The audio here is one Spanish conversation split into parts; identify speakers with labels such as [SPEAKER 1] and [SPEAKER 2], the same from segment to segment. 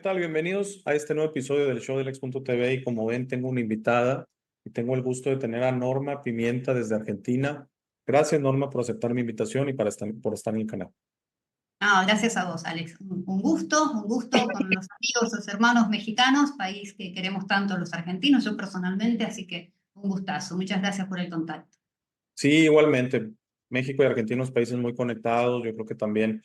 [SPEAKER 1] tal? Bienvenidos a este nuevo episodio del show del Ex.tv y como ven tengo una invitada y tengo el gusto de tener a Norma Pimienta desde Argentina. Gracias Norma por aceptar mi invitación y por estar en el canal.
[SPEAKER 2] Gracias a vos, Alex. Un gusto con los amigos, los hermanos mexicanos, país que queremos tanto los argentinos, yo personalmente, así que un gustazo. Muchas gracias por el contacto.
[SPEAKER 1] Sí, igualmente, México y Argentina son países muy conectados. Yo creo que también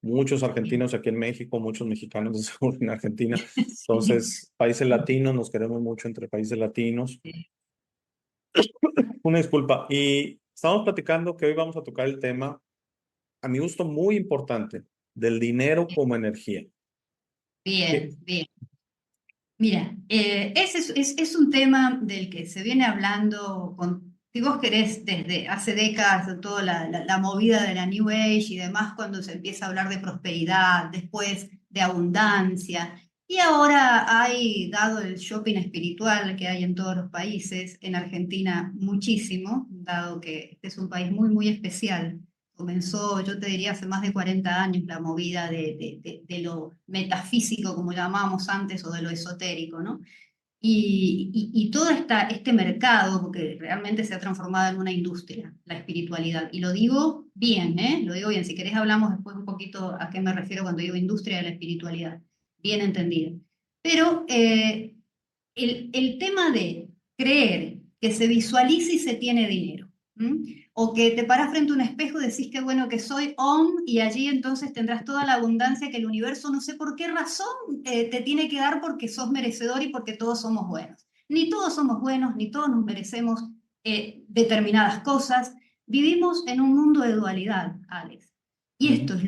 [SPEAKER 1] muchos argentinos aquí en México, muchos mexicanos de seguro en Argentina.
[SPEAKER 2] Sí,
[SPEAKER 1] Entonces, países latinos, nos queremos mucho entre países latinos.
[SPEAKER 2] sí.
[SPEAKER 1] Una disculpa. Y estamos platicando que hoy vamos a tocar el tema, a mi gusto, muy importante, del dinero como energía.
[SPEAKER 2] Bien, bien. Mira, ese es un tema del que se viene hablando, si vos querés, desde hace décadas, de toda la movida de la New Age y demás, cuando se empieza a hablar de prosperidad, después de abundancia. Y ahora hay, dado el shopping espiritual que hay en todos los países, en Argentina muchísimo, dado que este es un país muy, muy especial. Comenzó, yo te diría, hace más de 40 años la movida de lo metafísico, como llamábamos antes, o de lo esotérico, ¿no? Y todo este mercado, porque realmente se ha transformado en una industria, la espiritualidad. Y lo digo bien, ¿eh? Lo digo bien. Si querés hablamos después un poquito a qué me refiero cuando digo industria de la espiritualidad. Bien entendida. Pero el tema de creer que se visualiza y se tiene dinero, ¿m? O que te paras frente a un espejo y decís que bueno que soy Om y allí entonces tendrás toda la abundancia que el universo no sé por qué razón te tiene que dar porque sos merecedor y porque todos somos buenos. Ni todos somos buenos, ni todos nos merecemos determinadas cosas. Vivimos en un mundo de dualidad, Alex. Y
[SPEAKER 1] Ujú.
[SPEAKER 2] esto es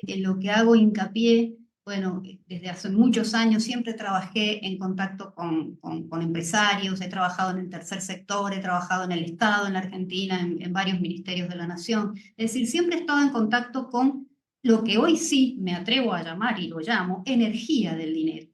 [SPEAKER 2] en lo que hago hincapié. Bueno, desde hace muchos años siempre trabajé en contacto con empresarios, he trabajado en el tercer sector, he trabajado en el Estado, en la Argentina, en varios ministerios de la Nación. Es decir, siempre he estado en contacto con lo que hoy sí me atrevo a llamar y lo llamo energía del dinero.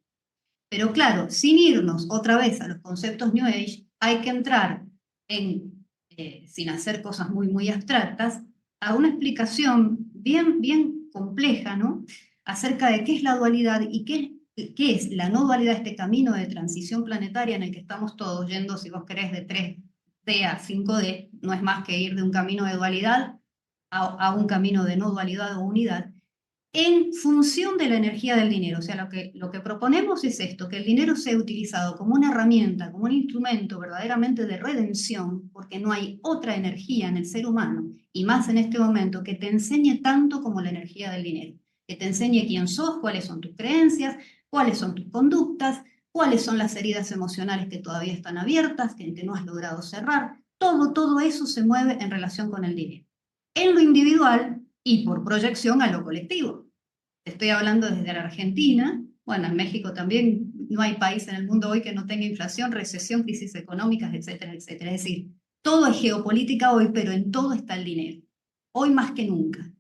[SPEAKER 2] Pero claro, sin irnos otra vez a los conceptos New Age, hay que entrar sin hacer cosas muy, muy abstractas, a una explicación bien, bien compleja, ¿no? Acerca de qué es la dualidad y qué es la no dualidad, este camino de transición planetaria en el que estamos todos yendo, si vos querés, de 3D a 5D, no es más que ir de un camino de dualidad a un camino de no dualidad o unidad en función de la energía del dinero. O sea, lo que proponemos es esto, que el dinero sea utilizado como una herramienta, como un instrumento verdaderamente de redención, porque no hay otra energía en el ser humano, y más en este momento, que te enseñe tanto como la energía del dinero, que te enseñe quién sos, cuáles son tus creencias, cuáles son tus conductas, cuáles son las heridas emocionales que todavía están abiertas, que no has logrado cerrar. Todo eso se mueve en relación con el dinero. En lo individual y por proyección a lo colectivo. Estoy hablando desde la Argentina, bueno, en México también no hay país en el mundo hoy que no tenga inflación, recesión, crisis económicas, etcétera, etcétera. Es decir, todo es geopolítica hoy, pero en todo está el dinero. Hoy más que nunca.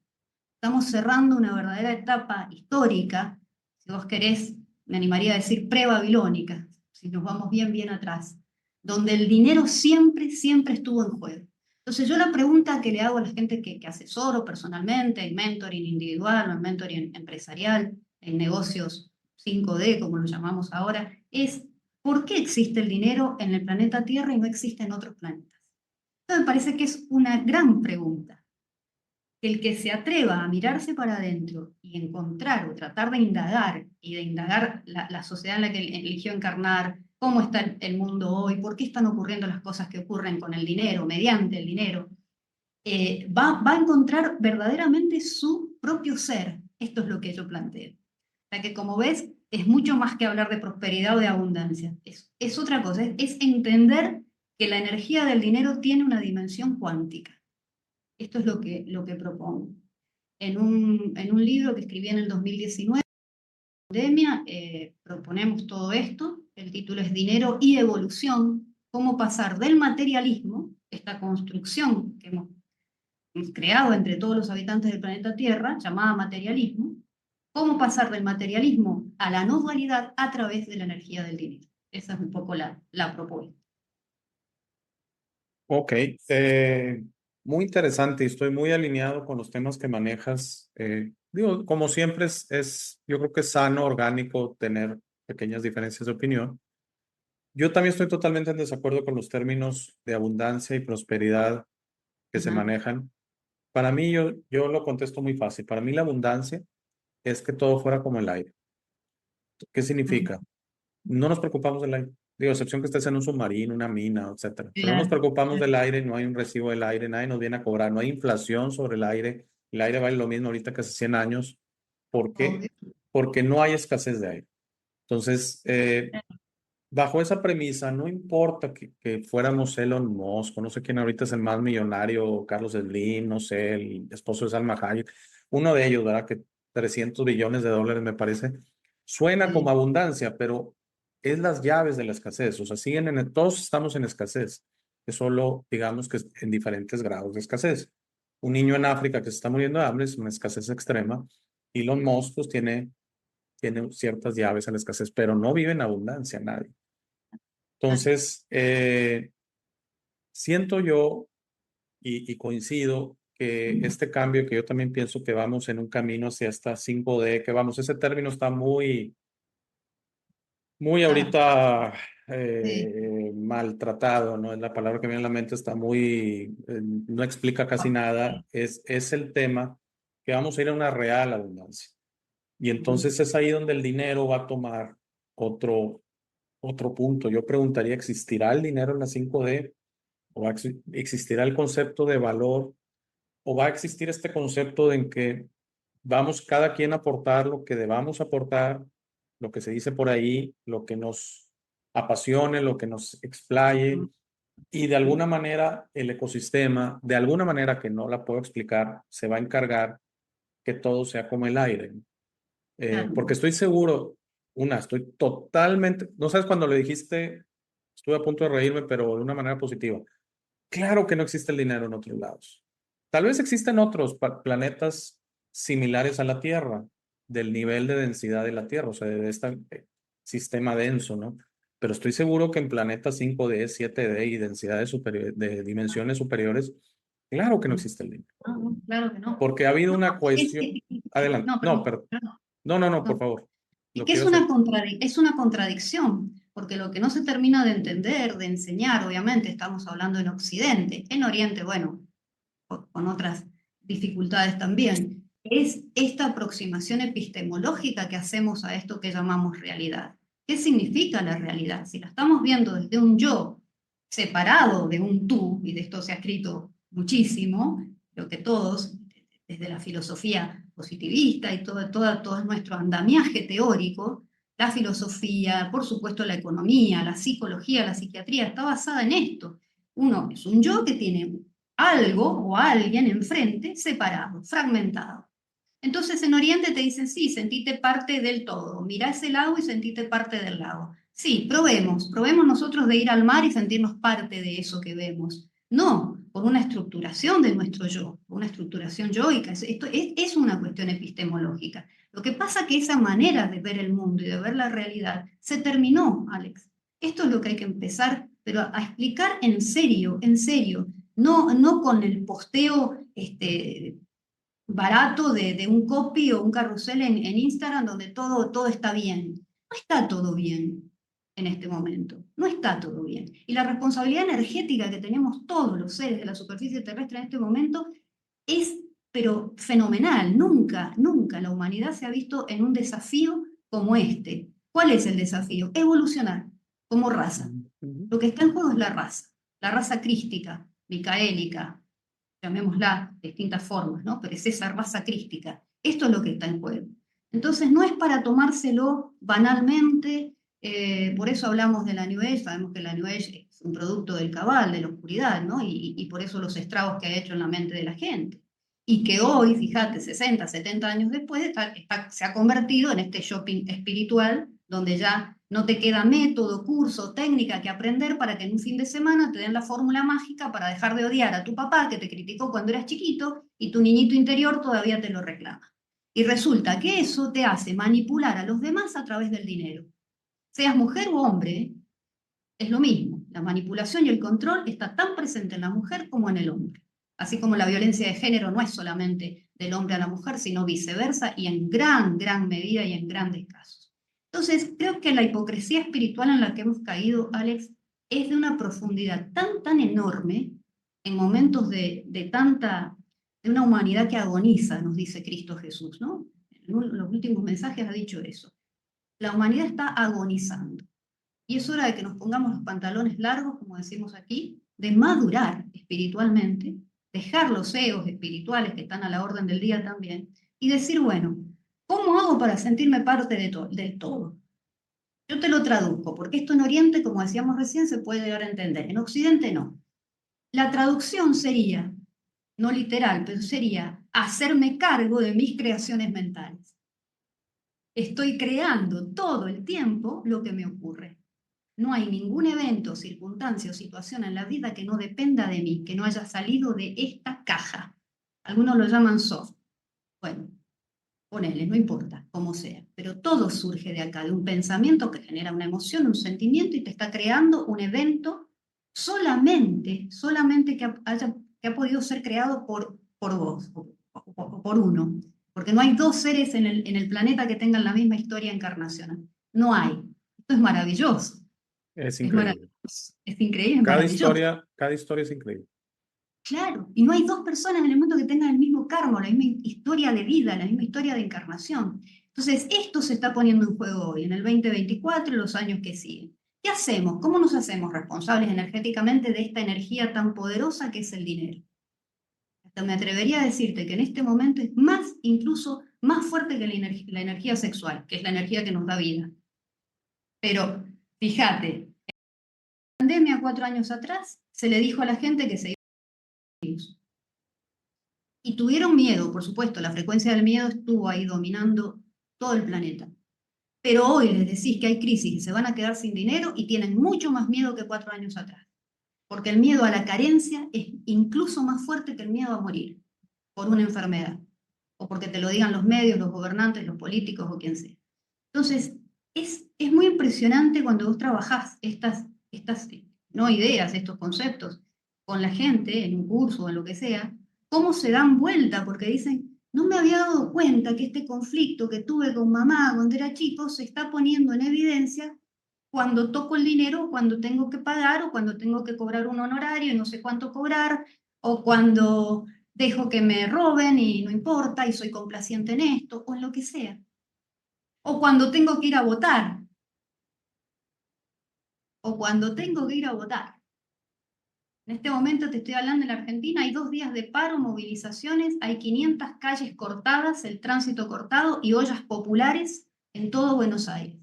[SPEAKER 2] Estamos cerrando una verdadera etapa histórica, si vos querés, me animaría a decir pre-babilónica, si nos vamos bien, bien atrás, donde el dinero siempre, siempre estuvo en juego. Entonces yo la pregunta que le hago a la gente que asesoro personalmente, en mentoring individual o en mentoring empresarial, en negocios 5D, como lo llamamos ahora, es ¿por qué existe el dinero en el planeta Tierra y no existe en otros planetas? Esto me parece que es una gran pregunta. El que se atreva a mirarse para adentro y encontrar o tratar de indagar y de indagar la sociedad en la que eligió encarnar, cómo está el mundo hoy, por qué están ocurriendo las cosas que ocurren con el dinero, mediante el dinero, va a encontrar verdaderamente su propio ser. Esto es lo que yo planteo. O sea que como ves, es mucho más que hablar de prosperidad o de abundancia. Es otra cosa, es entender que la energía del dinero tiene una dimensión cuántica. Esto es lo que propongo. En un libro que escribí en el 2019, pandemia, proponemos todo esto. El título es Dinero y Evolución, cómo pasar del materialismo, esta construcción que hemos creado entre todos los habitantes del planeta Tierra, llamada materialismo, cómo pasar del materialismo a la no dualidad a través de la energía del dinero. Esa es un poco la propuesta.
[SPEAKER 1] Ok. muy interesante y estoy muy alineado con los temas que manejas. Digo, como siempre yo creo que es sano, orgánico tener pequeñas diferencias de opinión. Yo también estoy totalmente en desacuerdo con los términos de abundancia y prosperidad que se
[SPEAKER 2] Ajá,
[SPEAKER 1] manejan. Para mí, yo lo contesto muy fácil. Para mí la abundancia es que todo fuera como el aire. ¿Qué
[SPEAKER 2] ajá.
[SPEAKER 1] significa? No nos preocupamos del aire. Digo, excepción que estés en un submarino, una mina, etcétera. Pero no nos
[SPEAKER 2] Claro,
[SPEAKER 1] preocupamos
[SPEAKER 2] claro.
[SPEAKER 1] del aire, no hay un recibo del aire, nadie nos viene a cobrar, no hay inflación sobre el aire vale lo mismo ahorita que hace 100 años. ¿Por qué?
[SPEAKER 2] Obvio.
[SPEAKER 1] Porque no hay escasez de aire. Entonces, bajo esa premisa, no importa que fuéramos Elon Musk, o no sé quién ahorita es el más millonario, Carlos Slim, no sé, el esposo de Salma Hayek, uno de ellos, ¿verdad? Que 300 billones de dólares me parece, suena como
[SPEAKER 2] Sí,
[SPEAKER 1] abundancia, pero es las llaves de la escasez, o sea, todos estamos en escasez, es solo, digamos que en diferentes grados de escasez. Un niño en África que se está muriendo de hambre es una escasez extrema. Elon Musk pues tiene ciertas llaves a la escasez, pero no vive en abundancia nadie.
[SPEAKER 2] claro.
[SPEAKER 1] Entonces, siento yo y coincido que este cambio que yo también pienso que vamos en un camino hacia esta 5D, que vamos, ese término está muy
[SPEAKER 2] Ah,
[SPEAKER 1] ahorita
[SPEAKER 2] sí.
[SPEAKER 1] maltratado, ¿no? Es la palabra que me viene a la mente, no explica casi nada, es el tema que vamos a ir a una real abundancia. Y
[SPEAKER 2] Ujú.
[SPEAKER 1] entonces es ahí donde el dinero va a tomar otro, otro punto. Yo preguntaría, ¿existirá el dinero en la 5D? ¿O va a existirá el concepto de valor? ¿O va a existir este concepto en que vamos cada quien a aportar lo que debamos aportar, lo que se dice por ahí, lo que nos apasione, lo que nos explaye, y de alguna manera el ecosistema, de alguna manera que no la puedo explicar, se va a encargar que todo sea como el aire?
[SPEAKER 2] Claro.
[SPEAKER 1] Porque estoy seguro, estoy totalmente, no sabes cuando le dijiste, estuve a punto de reírme, pero de una manera positiva. Claro que no existe el dinero en otros lados. Tal vez existen otros planetas similares a la Tierra, del nivel de densidad de la Tierra, o sea, de este sistema denso, ¿no? Pero estoy seguro que en planetas 5D, 7D y densidades superiores, de dimensiones superiores, claro que no existe el dinero.
[SPEAKER 2] No, no, claro que no.
[SPEAKER 1] Porque ha habido
[SPEAKER 2] No,
[SPEAKER 1] una cuestión. Adelante.
[SPEAKER 2] no,
[SPEAKER 1] No,
[SPEAKER 2] perdón,
[SPEAKER 1] pero.
[SPEAKER 2] perdón,
[SPEAKER 1] No, no, no, por
[SPEAKER 2] no.
[SPEAKER 1] favor.
[SPEAKER 2] Es
[SPEAKER 1] Lo
[SPEAKER 2] que
[SPEAKER 1] quiero hacer.
[SPEAKER 2] es una contradicción, porque lo que no se termina de entender, de enseñar, obviamente, estamos hablando en Occidente, en Oriente, bueno, con otras dificultades también, es esta aproximación epistemológica que hacemos a esto que llamamos realidad. ¿Qué significa la realidad? Si la estamos viendo desde un yo separado de un tú, y de esto se ha escrito muchísimo, lo que todos, desde la filosofía positivista y todo nuestro andamiaje teórico, la filosofía, por supuesto la economía, la psicología, la psiquiatría, está basada en esto. Uno es un yo que tiene algo o alguien enfrente separado, fragmentado. Entonces en Oriente te dicen, sí, sentite parte del todo, mirá ese lago y sentite parte del lago. Sí, probemos nosotros de ir al mar y sentirnos parte de eso que vemos. No, por una estructuración de nuestro yo, una estructuración yoica. Esto es una cuestión epistemológica. Lo que pasa es que esa manera de ver el mundo y de ver la realidad se terminó, Alex. Esto es lo que hay que empezar, pero a explicar en serio, no con el posteo barato de un copy o un carrusel en Instagram donde todo está bien. No está todo bien en este momento, no está todo bien. Y la responsabilidad energética que tenemos todos los seres de la superficie terrestre en este momento es, pero fenomenal. Nunca la humanidad se ha visto en un desafío como este. ¿Cuál es el desafío? Evolucionar como raza.
[SPEAKER 1] Ujú.
[SPEAKER 2] Lo que está en juego es la raza crística, micaélica, llamémosla de distintas formas, ¿no? Pero es esa raza crística. Esto es lo que está en juego. Entonces, no es para tomárselo banalmente, por eso hablamos de la New Age, sabemos que la New Age es un producto del cabal, de la oscuridad, ¿no? Y por eso los estragos que ha hecho en la mente de la gente. Y que hoy, fíjate, 60, 70 años después, se ha convertido en este shopping espiritual, donde ya no te queda método, curso, técnica que aprender para que en un fin de semana te den la fórmula mágica para dejar de odiar a tu papá que te criticó cuando eras chiquito y tu niñito interior todavía te lo reclama. Y resulta que eso te hace manipular a los demás a través del dinero. Seas mujer o hombre, es lo mismo. La manipulación y el control está tan presente en la mujer como en el hombre. Así como la violencia de género no es solamente del hombre a la mujer, sino viceversa y en gran medida y en grandes casos. Entonces, creo que la hipocresía espiritual en la que hemos caído, Alex, es de una profundidad tan enorme en momentos de una humanidad que agoniza, nos dice Cristo Jesús, ¿no? En los últimos mensajes ha dicho eso. La humanidad está agonizando. Y es hora de que nos pongamos los pantalones largos, como decimos aquí, de madurar espiritualmente, dejar los egos espirituales que están a la orden del día también, y decir, bueno, ¿cómo hago para sentirme parte del todo? Yo te lo traduzco, porque esto en Oriente, como decíamos recién, se puede llegar a entender. En Occidente no. La traducción sería, no literal, pero sería hacerme cargo de mis creaciones mentales. Estoy creando todo el tiempo lo que me ocurre. No hay ningún evento, circunstancia o situación en la vida que no dependa de mí, que no haya salido de esta caja. Algunos lo llaman soft. Bueno, ponele, no importa, como sea. Pero todo surge de acá, de un pensamiento que genera una emoción, un sentimiento y te está creando un evento solamente que ha podido ser creado por vos, o por uno. Porque no hay dos seres en el planeta que tengan la misma historia encarnacional. No hay. Esto es maravilloso.
[SPEAKER 1] Es
[SPEAKER 2] Es
[SPEAKER 1] increíble.
[SPEAKER 2] maravilloso. Es increíble, es maravilloso.
[SPEAKER 1] Cada historia es increíble.
[SPEAKER 2] Claro, y no hay dos personas en el mundo que tengan el mismo karma, la misma historia de vida, la misma historia de encarnación. Entonces, esto se está poniendo en juego hoy, en el 2024 y los años que siguen. ¿Qué hacemos? ¿Cómo nos hacemos responsables energéticamente de esta energía tan poderosa que es el dinero? Hasta me atrevería a decirte que en este momento es incluso más fuerte que la energía sexual, que es la energía que nos da vida. Pero, fíjate, en la pandemia 4 años atrás, se le dijo a la gente que se iba. Y tuvieron miedo, por supuesto, la frecuencia del miedo estuvo ahí dominando todo el planeta. Pero hoy les decís que hay crisis y se van a quedar sin dinero y tienen mucho más miedo que 4 años atrás. Porque el miedo a la carencia es incluso más fuerte que el miedo a morir por una enfermedad. O porque te lo digan los medios, los gobernantes, los políticos o quien sea. Entonces, es muy impresionante cuando vos trabajás estas no ideas, estos conceptos con la gente en un curso o en lo que sea, cómo se dan vuelta, porque dicen, no me había dado cuenta que este conflicto que tuve con mamá cuando era chico se está poniendo en evidencia cuando toco el dinero, cuando tengo que pagar o cuando tengo que cobrar un honorario y no sé cuánto cobrar, o cuando dejo que me roben y no importa y soy complaciente en esto, o en lo que sea. O cuando tengo que ir a votar, o cuando tengo que ir a votar. En este momento te estoy hablando en la Argentina, hay 2 días de paro, movilizaciones, hay 500 calles cortadas, el tránsito cortado y ollas populares en todo Buenos Aires,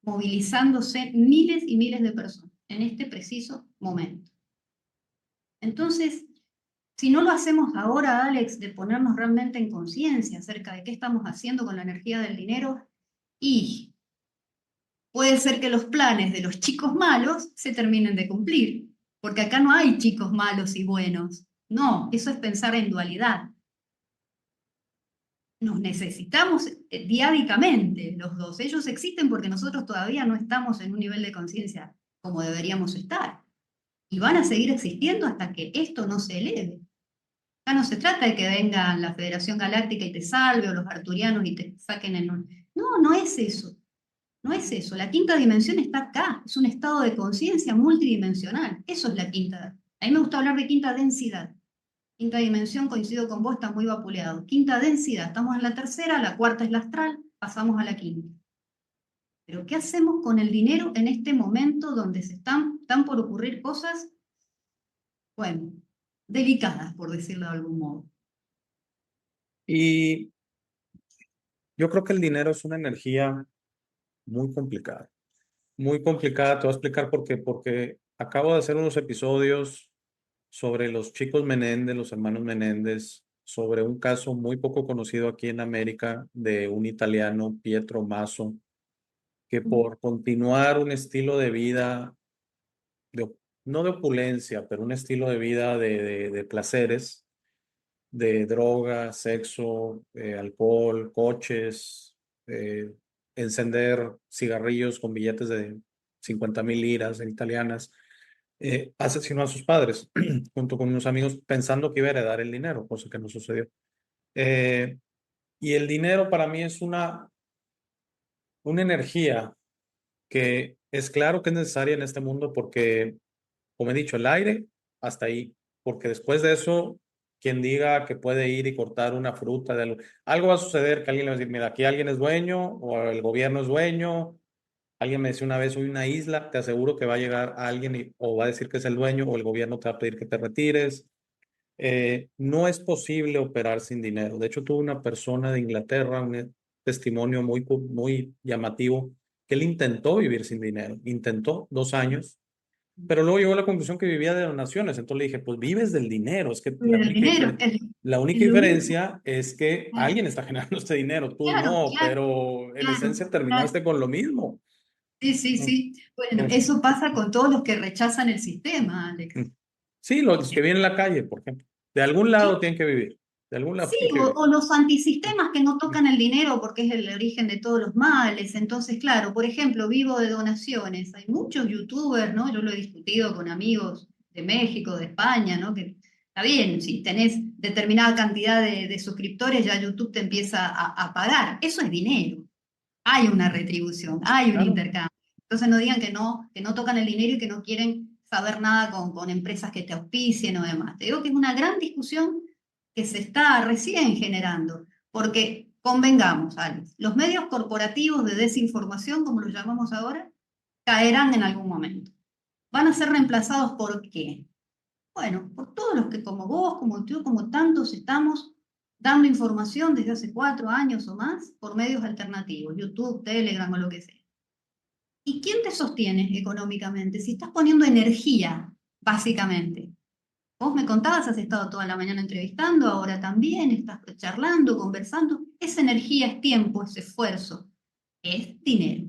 [SPEAKER 2] movilizándose miles y miles de personas en este preciso momento. Entonces, si no lo hacemos ahora, Alex, de ponernos realmente en conciencia acerca de qué estamos haciendo con la energía del dinero, y puede ser que los planes de los chicos malos se terminen de cumplir, porque acá no hay chicos malos y buenos. No, eso es pensar en dualidad. Nos necesitamos diádicamente los dos. Ellos existen porque nosotros todavía no estamos en un nivel de conciencia como deberíamos estar. Y van a seguir existiendo hasta que esto no se eleve. Acá no se trata de que venga la Federación Galáctica y te salve, o los arturianos y te saquen en un... No, no es eso. No es eso. La quinta dimensión está acá. Es un estado de conciencia multidimensional. Eso es la quinta. A mí me gusta hablar de quinta densidad. Quinta dimensión, coincido con vos, está muy vapuleado. Quinta densidad, estamos en la tercera, la cuarta es la astral, pasamos a la quinta. Pero ¿qué hacemos con el dinero en este momento donde están por ocurrir cosas, bueno, delicadas, por decirlo de algún modo?
[SPEAKER 1] Y yo creo que el dinero es una energía muy complicada. Muy complicada, te voy a explicar por qué. Porque acabo de hacer unos episodios sobre los chicos Menéndez, los hermanos Menéndez, sobre un caso muy poco conocido aquí en América de un italiano, Pietro Masso, que por continuar un estilo de vida, de no de opulencia, pero un estilo de vida de placeres, de droga, sexo, alcohol, coches, eh, encender cigarrillos con billetes de 50,000 liras italianas, asesinó a sus padres junto con unos amigos pensando que iba a heredar el dinero, cosa que no sucedió. Eh, y el dinero para mí es una energía que es claro que es necesaria en este mundo porque, como he dicho, el aire hasta ahí, porque después de eso, quien diga que puede ir y cortar una fruta, algo va a suceder que alguien le va a decir, mira, aquí alguien es dueño o el gobierno es dueño. Alguien me decía una vez, hoy una isla, te aseguro que va a llegar alguien o va a decir que es el dueño o el gobierno te va a pedir que te retires. No es posible operar sin dinero. De hecho, tuve una persona de Inglaterra, un testimonio muy llamativo, que él intentó vivir sin dinero, intentó 2 años, pero luego llegó a la conclusión que vivía de donaciones. Entonces le dije, pues vives del dinero. Es que
[SPEAKER 2] Del dinero,
[SPEAKER 1] la única
[SPEAKER 2] es lo mismo.
[SPEAKER 1] diferencia es que
[SPEAKER 2] Claro,
[SPEAKER 1] alguien está generando este dinero, tú
[SPEAKER 2] claro,
[SPEAKER 1] no,
[SPEAKER 2] claro,
[SPEAKER 1] pero en
[SPEAKER 2] claro,
[SPEAKER 1] esencia
[SPEAKER 2] claro.
[SPEAKER 1] terminaste con lo mismo.
[SPEAKER 2] Sí, sí,
[SPEAKER 1] Mm,
[SPEAKER 2] sí. Bueno,
[SPEAKER 1] mm,
[SPEAKER 2] eso pasa con todos los que rechazan el sistema,
[SPEAKER 1] mm.
[SPEAKER 2] Alex.
[SPEAKER 1] Sí, los que viven en la calle, por ejemplo. De algún lado tienen que vivir. De algún lado
[SPEAKER 2] Sí,
[SPEAKER 1] tienen que vivir.
[SPEAKER 2] o los antisistemas que no
[SPEAKER 1] Mm,
[SPEAKER 2] tocan el dinero porque es el origen de todos los males. Entonces, claro, por ejemplo, vivo de donaciones. Hay muchos youtubers, ¿no? Yo lo he discutido con amigos de México, de España, ¿no? Que está bien, si tenés determinada cantidad de suscriptores, ya YouTube te empieza a pagar. Eso es dinero. Hay una retribución, hay un
[SPEAKER 1] claro.
[SPEAKER 2] intercambio. Entonces no digan que no tocan el dinero y que no quieren saber nada con empresas que te auspicien o demás. Te digo que es una gran discusión que se está recién generando, porque convengamos, Alex, los medios corporativos de desinformación, como los llamamos ahora, caerán en algún momento. ¿Van a ser reemplazados por qué? Bueno, por todos los que como vos, como yo, como tantos estamos dando información desde hace 4 años o más por medios alternativos, YouTube, Telegram o lo que sea. ¿Y quién te sostiene económicamente? Si estás poniendo energía, básicamente. Vos me contabas, has estado toda la mañana entrevistando, ahora también estás charlando, conversando. Esa energía es tiempo, es esfuerzo, es dinero.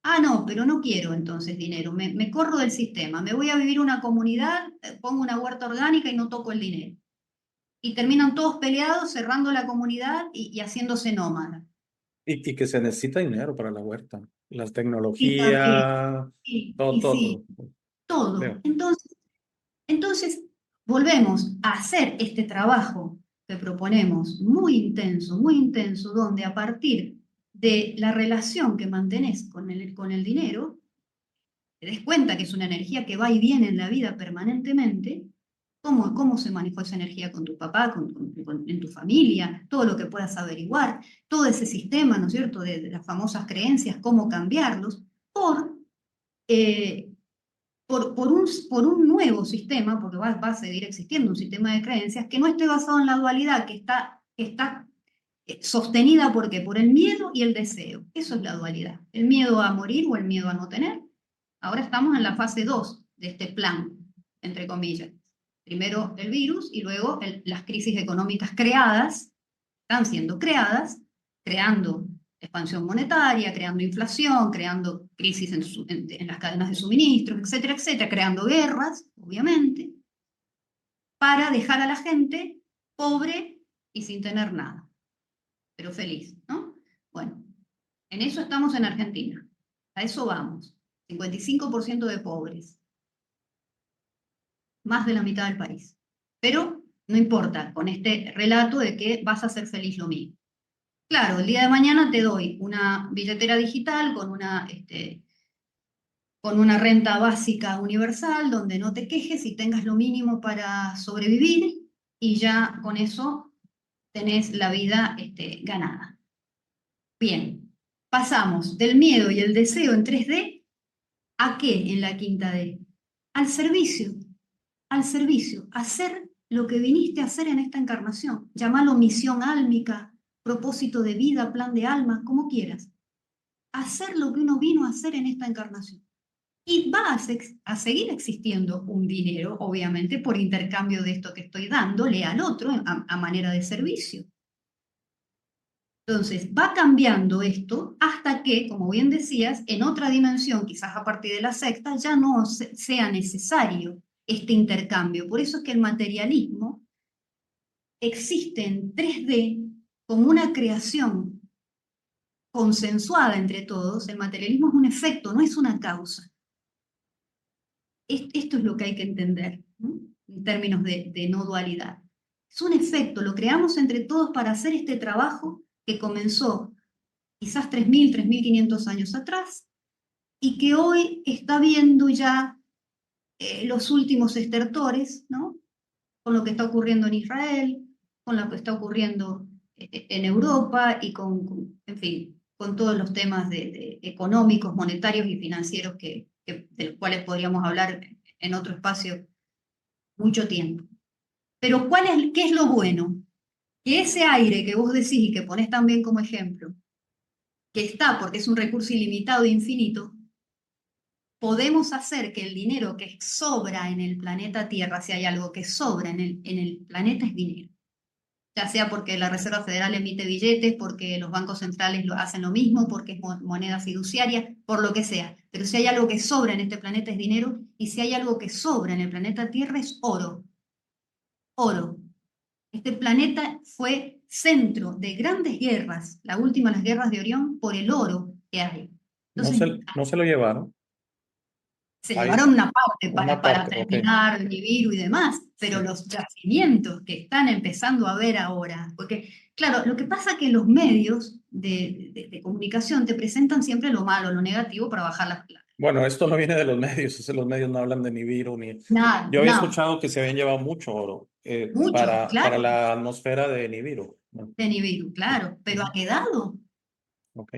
[SPEAKER 2] Ah, no, pero no quiero entonces dinero, me corro del sistema, me voy a vivir una comunidad, pongo una huerta orgánica y no toco el dinero. Y terminan todos peleados, cerrando la comunidad y haciéndose nómada.
[SPEAKER 1] Y que se necesita dinero para la huerta. Las
[SPEAKER 2] Y,
[SPEAKER 1] tecnologías,
[SPEAKER 2] sí,
[SPEAKER 1] todo,
[SPEAKER 2] y sí,
[SPEAKER 1] todo.
[SPEAKER 2] todo.
[SPEAKER 1] Veo.
[SPEAKER 2] Entonces, volvemos a hacer este trabajo que proponemos muy intenso, donde a partir de la relación que mantenés con el dinero, te des cuenta que es una energía que va y viene en la vida permanentemente, cómo se manejó esa energía con tu papá, en tu familia, todo lo que puedas averiguar, todo ese sistema, ¿no es cierto?, de las famosas creencias, cómo cambiarlos, por, eh, por un nuevo sistema, porque va a seguir existiendo un sistema de creencias que no esté basado en la dualidad, que está sostenida por el miedo y el deseo. Eso es la dualidad. El miedo a morir o el miedo a no tener. Ahora estamos en la fase 2 de este plan, entre comillas. Primero el virus y luego las crisis económicas creadas, están siendo creadas, creando expansión monetaria, creando inflación, creando crisis en las cadenas de suministros, etcétera, etcétera, creando guerras, obviamente, para dejar a la gente pobre y sin tener nada, pero feliz, ¿no? Bueno, en eso estamos en Argentina, a eso vamos. 55% de pobres, más de la mitad del país. Pero no importa, con este relato de que vas a ser feliz lo mismo. Claro, el día de mañana te doy una billetera digital con una renta básica universal donde no te quejes y tengas lo mínimo para sobrevivir y ya con eso tenés la vida ganada. Bien, pasamos del miedo y el deseo en 3D ¿a qué en la quinta D? Al servicio, al servicio, hacer lo que viniste a hacer en esta encarnación. Llámalo misión álmica, propósito de vida, plan de alma, como quieras. Hacer lo que uno vino a hacer en esta encarnación. Y va a seguir existiendo un dinero, obviamente, por intercambio de esto que estoy dándole al otro a manera de servicio. Entonces, va cambiando esto hasta que, como bien decías, en otra dimensión, quizás a partir de la sexta, ya no sea necesario este intercambio. Por eso es que el materialismo existe en 3D como una creación consensuada entre todos. El materialismo es un efecto, no es una causa. Esto es lo que hay que entender, ¿no? En términos de no dualidad. Es un efecto, lo creamos entre todos para hacer este trabajo que comenzó quizás 3.000, 3.500 años atrás y que hoy está viendo ya los últimos estertores, ¿no? Con lo que está ocurriendo en Israel, con lo que está ocurriendo en Europa y en fin, con todos los temas económicos, monetarios y financieros de los cuales podríamos hablar en otro espacio mucho tiempo. Pero ¿qué es lo bueno? Que ese aire que vos decís y que ponés también como ejemplo, que está porque es un recurso ilimitado e infinito, podemos hacer que el dinero que sobra en el planeta Tierra, si hay algo que sobra en el planeta, es dinero. Ya sea porque la Reserva Federal emite billetes, porque los bancos centrales lo hacen lo mismo, porque es moneda fiduciaria, por lo que sea. Pero si hay algo que sobra en este planeta es dinero, y si hay algo que sobra en el planeta Tierra es oro. Oro. Este planeta fue centro de grandes guerras, la última, las guerras de Orión, por el oro que hay. Entonces,
[SPEAKER 1] No se lo llevaron.
[SPEAKER 2] se
[SPEAKER 1] Hay
[SPEAKER 2] llevaron una parte
[SPEAKER 1] una
[SPEAKER 2] para
[SPEAKER 1] parte, ok.
[SPEAKER 2] terminar Nibiru y demás, pero
[SPEAKER 1] Sí.
[SPEAKER 2] los yacimientos que están empezando a ver ahora, porque claro, lo que pasa es que los medios de comunicación te presentan siempre lo malo, lo negativo para bajar las plata.
[SPEAKER 1] Bueno, esto no viene de los medios, los medios no hablan de Nibiru ni.
[SPEAKER 2] Nada,
[SPEAKER 1] Yo había
[SPEAKER 2] no,
[SPEAKER 1] escuchado que se habían llevado mucho oro
[SPEAKER 2] mucho,
[SPEAKER 1] para
[SPEAKER 2] claro,
[SPEAKER 1] la atmósfera de Nibiru, ¿no?
[SPEAKER 2] de Nibiru, claro, pero
[SPEAKER 1] Ujú. Ok.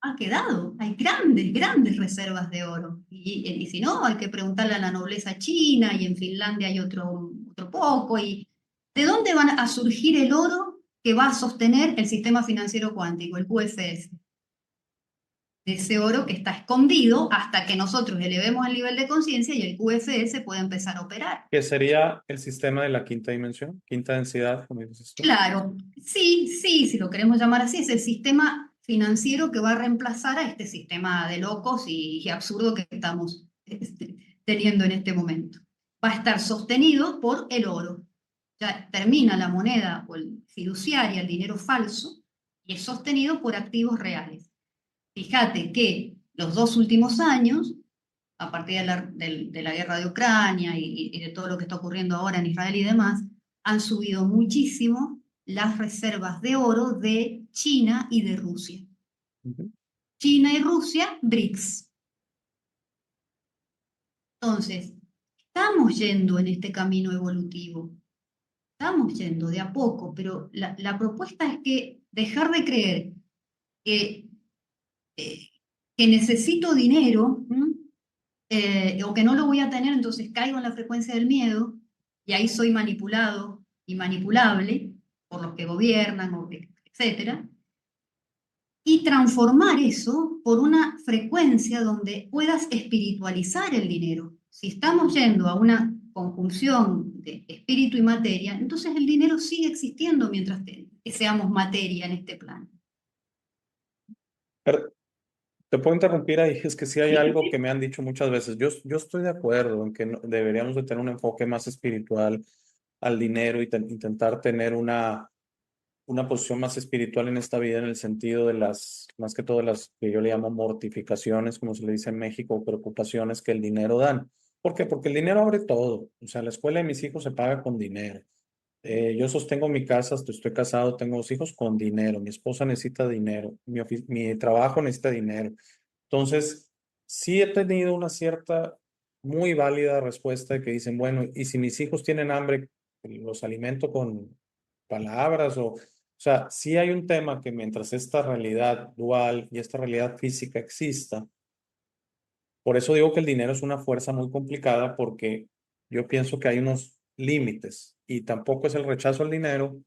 [SPEAKER 2] ha quedado, hay grandes, grandes reservas de oro. Y si no, hay que preguntarle a la nobleza china y en Finlandia hay otro poco. ¿Y de dónde van a surgir el oro que va a sostener el sistema financiero cuántico, el QFS? De ese oro que está escondido hasta que nosotros elevemos el nivel de conciencia y el QFS puede empezar a operar.
[SPEAKER 1] ¿Qué sería el sistema de la quinta dimensión? Quinta densidad, como dices tú.
[SPEAKER 2] Claro, sí, sí, si lo queremos llamar así, es el sistema financiero que va a reemplazar a este sistema de locos y absurdo que estamos teniendo en este momento. Va a estar sostenido por el oro. Ya termina la moneda o el fiduciaria, el dinero falso, y es sostenido por activos reales. Fíjate que los 2 últimos años, a partir de la guerra de Ucrania y de todo lo que está ocurriendo ahora en Israel y demás, han subido muchísimo las reservas de oro de China y de Rusia.
[SPEAKER 1] Ujú.
[SPEAKER 2] China y Rusia, BRICS. Entonces, estamos yendo en este camino evolutivo, estamos yendo de a poco, pero la propuesta es que dejar de creer que, eh, que necesito dinero, o que no lo voy a tener, entonces caigo en la frecuencia del miedo y ahí soy manipulado y manipulable por los que gobiernan, etcétera, y transformar eso por una frecuencia donde puedas espiritualizar el dinero. Si estamos yendo a una conjunción de espíritu y materia, entonces el dinero sigue existiendo mientras que seamos materia en este plano.
[SPEAKER 1] Pero te puedo interrumpir ahí, es que sí hay
[SPEAKER 2] Sí,
[SPEAKER 1] algo que me han dicho muchas veces. Yo estoy de acuerdo en que deberíamos de tener un enfoque más espiritual al dinero y intentar tener una posición más espiritual en esta vida en el sentido de más que todo las que yo le llamo mortificaciones, como se le dice en México, o preocupaciones que el dinero dan. ¿Por qué? Porque el dinero abre todo. O sea, la escuela de mis hijos se paga con dinero. Yo sostengo mi casa, estoy casado, tengo 2 hijos con dinero. Mi esposa necesita dinero. Mi trabajo necesita dinero. Entonces, sí he tenido una cierta, muy válida respuesta de que dicen, bueno, y si mis hijos tienen hambre, los alimento con palabras o sea, sí hay un tema que mientras esta realidad dual y esta realidad física exista, por eso digo que el dinero es una fuerza muy complicada porque yo pienso que hay unos límites y tampoco es el rechazo al dinero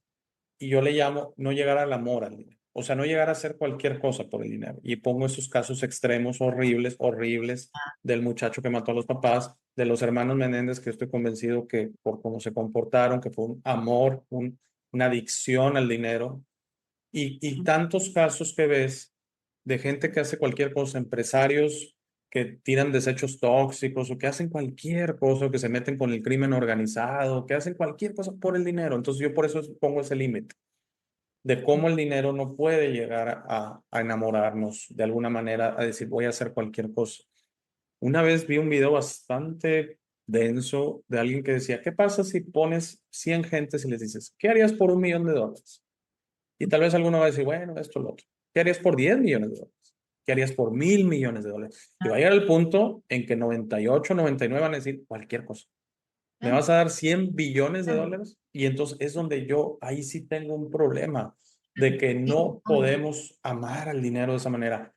[SPEAKER 1] y yo le llamo no llegar al amor al dinero. O sea, no llegar a hacer cualquier cosa por el dinero. Y pongo esos casos extremos horribles, horribles del muchacho que mató a los papás, de los hermanos Menéndez, que estoy convencido que por cómo se comportaron, que fue un amor, una adicción al dinero. Y tantos casos que ves de gente que hace cualquier cosa, empresarios que tiran desechos tóxicos o que hacen cualquier cosa, o que se meten con el crimen organizado, que hacen cualquier cosa por el dinero. Entonces yo por eso pongo ese límite de cómo el dinero no puede llegar a enamorarnos de alguna manera, a decir voy a hacer cualquier cosa. Una vez vi un video bastante denso de alguien que decía, ¿qué pasa si pones 100 gentes y les dices, ¿qué harías por $1 millón? Y tal vez alguno va a decir, bueno, esto, lo otro. ¿Qué harías por $10 millones? ¿Qué harías por $1.000 millones? Y va a llegar el punto en que 98, 99 van a decir cualquier cosa. ¿Me
[SPEAKER 2] Claro,
[SPEAKER 1] vas a dar $100
[SPEAKER 2] claro,
[SPEAKER 1] billones? Y entonces es donde yo ahí sí tengo un problema de
[SPEAKER 2] claro.
[SPEAKER 1] que
[SPEAKER 2] Sí,
[SPEAKER 1] no
[SPEAKER 2] obvio.
[SPEAKER 1] podemos amar al dinero de esa manera.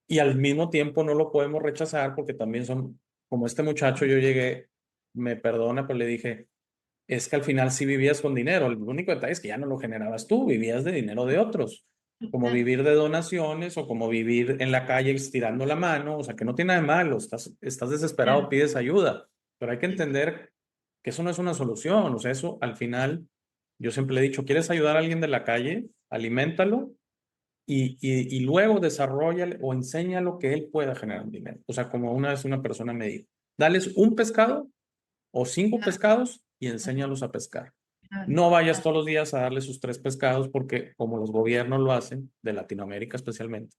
[SPEAKER 1] Y al mismo tiempo no lo podemos rechazar porque también son, como este muchacho, yo llegué, me perdona, pero le dije, es que al final sí vivías con dinero. El único detalle es que ya no lo generabas tú, vivías de dinero de otros, como
[SPEAKER 2] Claro,
[SPEAKER 1] vivir de donaciones o como vivir en la calle estirando la mano, o sea, que no tiene nada de malo, estás desesperado,
[SPEAKER 2] claro.
[SPEAKER 1] pides ayuda, pero hay que
[SPEAKER 2] Sí,
[SPEAKER 1] entender que eso no es una solución, o sea, eso al final, yo siempre le he dicho, ¿quieres ayudar a alguien de la calle? Aliméntalo y luego desarrolla o enseña lo que él pueda generar dinero. O sea, como una vez una persona me dijo, dales un pescado o 5
[SPEAKER 2] claro,
[SPEAKER 1] pescados y
[SPEAKER 2] claro,
[SPEAKER 1] enséñalos a pescar.
[SPEAKER 2] claro,
[SPEAKER 1] No vayas
[SPEAKER 2] claro.
[SPEAKER 1] todos los días a darle sus 3 pescados porque como los gobiernos lo hacen, de Latinoamérica especialmente,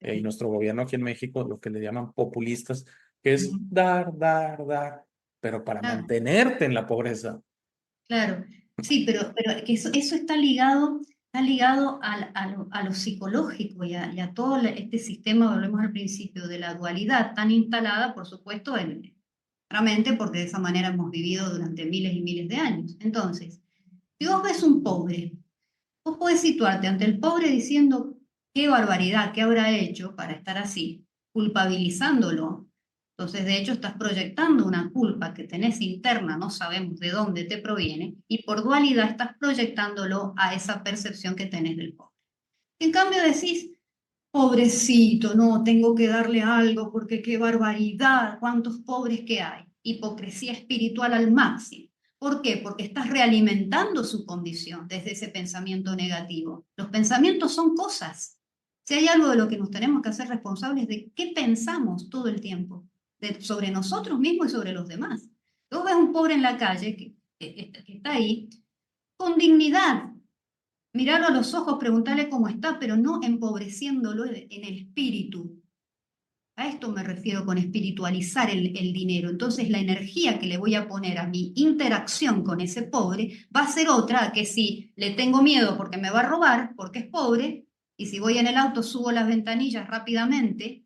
[SPEAKER 1] y
[SPEAKER 2] Sí.
[SPEAKER 1] nuestro gobierno aquí en México, lo que le llaman populistas, que es
[SPEAKER 2] Ujú.
[SPEAKER 1] dar, dar, dar, pero para
[SPEAKER 2] Claro,
[SPEAKER 1] mantenerte en la pobreza.
[SPEAKER 2] claro. Sí, pero que eso está ligado a lo psicológico y a todo este sistema, volvemos al principio, de la dualidad tan instalada, por supuesto, en nuestra mente, porque de esa manera hemos vivido durante miles y miles de años. Entonces, si vos ves un pobre, vos podés situarte ante el pobre diciendo qué barbaridad, qué habrá hecho para estar así, culpabilizándolo. Entonces, de hecho, estás proyectando una culpa que tenés interna, no sabemos de dónde te proviene, y por dualidad estás proyectándolo a esa percepción que tenés del pobre. En cambio, decís, pobrecito, no, tengo que darle algo porque qué barbaridad, cuántos pobres que hay. Hipocresía espiritual al máximo. ¿Por qué? Porque estás realimentando su condición desde ese pensamiento negativo. Los pensamientos son cosas. Si hay algo de lo que nos tenemos que hacer responsables de qué pensamos todo el tiempo, sobre nosotros mismos y sobre los demás. Tú ves un pobre en la calle que está ahí con dignidad, mirarlo a los ojos, preguntarle cómo está, pero no empobreciéndolo en el espíritu. A esto me refiero con espiritualizar el dinero. Entonces la energía que le voy a poner a mi interacción con ese pobre va a ser otra que si le tengo miedo porque me va a robar, porque es pobre, y si voy en el auto subo las ventanillas rápidamente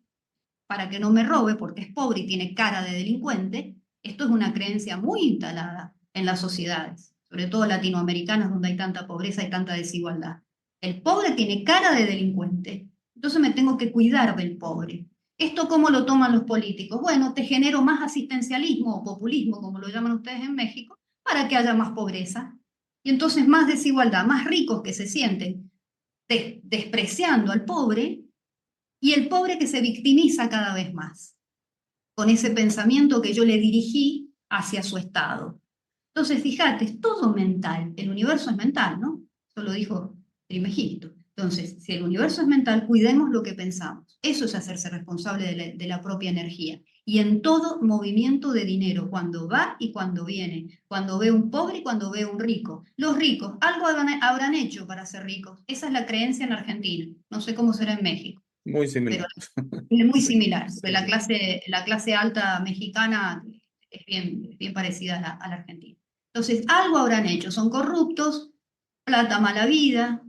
[SPEAKER 2] para que no me robe porque es pobre y tiene cara de delincuente. Esto es una creencia muy instalada en las sociedades, sobre todo latinoamericanas donde hay tanta pobreza y tanta desigualdad. El pobre tiene cara de delincuente, entonces me tengo que cuidar del pobre. ¿Esto cómo lo toman los políticos? Bueno, te genero más asistencialismo o populismo, como lo llaman ustedes en México, para que haya más pobreza. Y entonces más desigualdad, más ricos que se sienten despreciando al pobre y el pobre que se victimiza cada vez más, con ese pensamiento que yo le dirigí hacia su estado. Entonces, fíjate, es todo mental, el universo es mental, ¿no? Eso lo dijo Trismegisto. Entonces, si el universo es mental, cuidemos lo que pensamos. Eso es hacerse responsable de la propia energía. Y en todo movimiento de dinero, cuando va y cuando viene, cuando ve un pobre y cuando ve un rico. Los ricos, algo habrán hecho para ser ricos. Esa es la creencia en Argentina. No sé cómo será en México,
[SPEAKER 1] Muy
[SPEAKER 2] pero
[SPEAKER 1] similar.
[SPEAKER 2] es muy
[SPEAKER 1] Sí,
[SPEAKER 2] similar, porque
[SPEAKER 1] sí, sí.
[SPEAKER 2] la clase alta mexicana es bien parecida a la argentina. Entonces, algo habrán hecho, son corruptos, plata mala vida.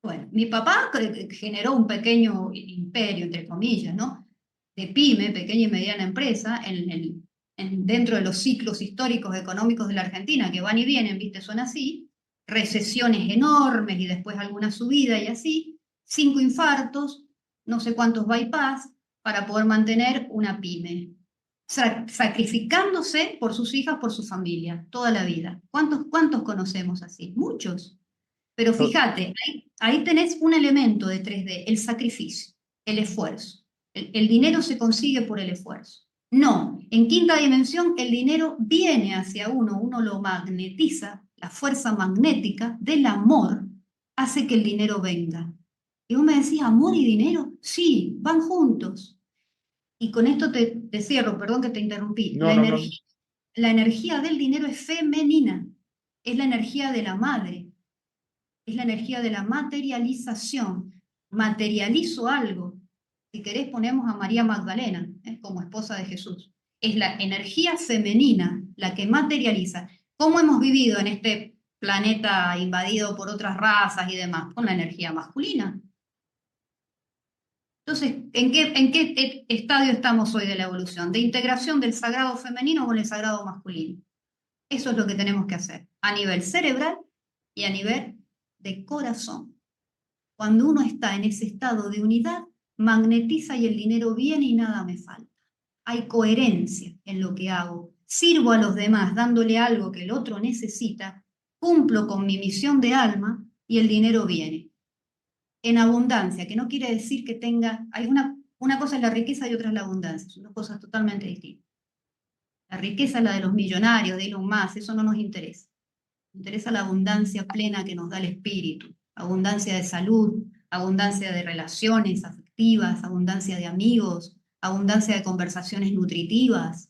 [SPEAKER 2] Bueno, mi papá generó un pequeño imperio, entre comillas, ¿no? De pyme, pequeña y mediana empresa, dentro de los ciclos históricos económicos de la Argentina, que van y vienen, ¿viste? Son así, recesiones enormes y después alguna subida y así, 5 infartos, no sé cuántos bypass, para poder mantener una pyme, sacrificándose por sus hijas, por su familia, toda la vida. ¿Cuántos conocemos así? Muchos. Pero
[SPEAKER 1] No,
[SPEAKER 2] fíjate, ahí tenés un elemento de 3D, el sacrificio, el esfuerzo. El dinero se consigue por el esfuerzo. No, en quinta dimensión el dinero viene hacia uno lo magnetiza, la fuerza magnética del amor hace que el dinero venga. Y vos me decís, ¿amor y dinero? Sí, van juntos. Y con esto te cierro, perdón que te interrumpí.
[SPEAKER 1] no, no, no.
[SPEAKER 2] La energía del dinero es femenina, es la energía de la madre, es la energía de la materialización. Materializo algo. Si querés ponemos a María Magdalena como esposa de Jesús. es la energía femenina la que materializa. ¿Cómo hemos vivido en este planeta invadido por otras razas y demás? Con la energía masculina. Entonces, ¿en qué estadio estamos hoy de la evolución? ¿De integración del sagrado femenino con el sagrado masculino? Eso es lo que tenemos que hacer a nivel cerebral y a nivel de corazón. Cuando uno está en ese estado de unidad, magnetiza y el dinero viene y nada me falta. Hay coherencia en lo que hago. Sirvo a los demás dándole algo que el otro necesita, cumplo con mi misión de alma y el dinero viene. En abundancia, que no quiere decir que tenga, hay una cosa es la riqueza y otra es la abundancia, son dos cosas totalmente distintas. La riqueza es la de los millonarios, de Elon Musk, eso no nos interesa. Nos interesa la abundancia plena que nos da el espíritu, abundancia de salud, abundancia de relaciones afectivas, abundancia de amigos, abundancia de conversaciones nutritivas,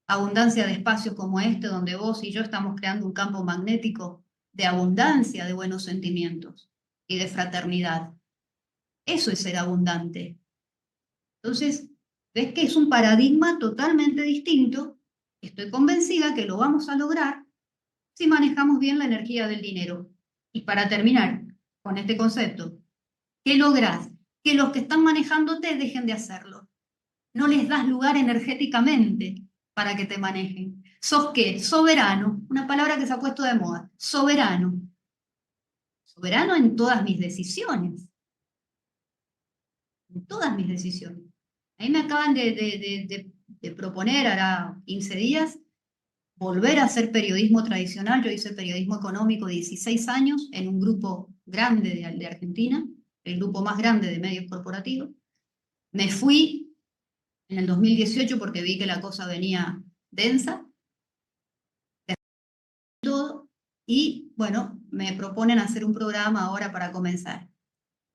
[SPEAKER 2] abundancia de espacios como este donde vos y yo estamos creando un campo magnético de abundancia de buenos sentimientos y de fraternidad. Eso es ser abundante. Entonces, ves que es un paradigma totalmente distinto. Estoy convencida que lo vamos a lograr si manejamos bien la energía del dinero. Y para terminar con este concepto, ¿qué lográs? Que los que están manejándote dejen de hacerlo. No les das lugar energéticamente para que te manejen. ¿Sos qué? Soberano, una palabra que se ha puesto de moda. Soberano. Soberano en todas mis decisiones. En todas mis decisiones. Ahí me acaban de proponer, hará 15 días, volver a hacer periodismo tradicional. Yo hice periodismo económico 16 años en un grupo grande de Argentina, el grupo más grande de medios corporativos. Me fui en el 2018 porque vi que la cosa venía densa, todo, y bueno, me proponen hacer un programa ahora para comenzar.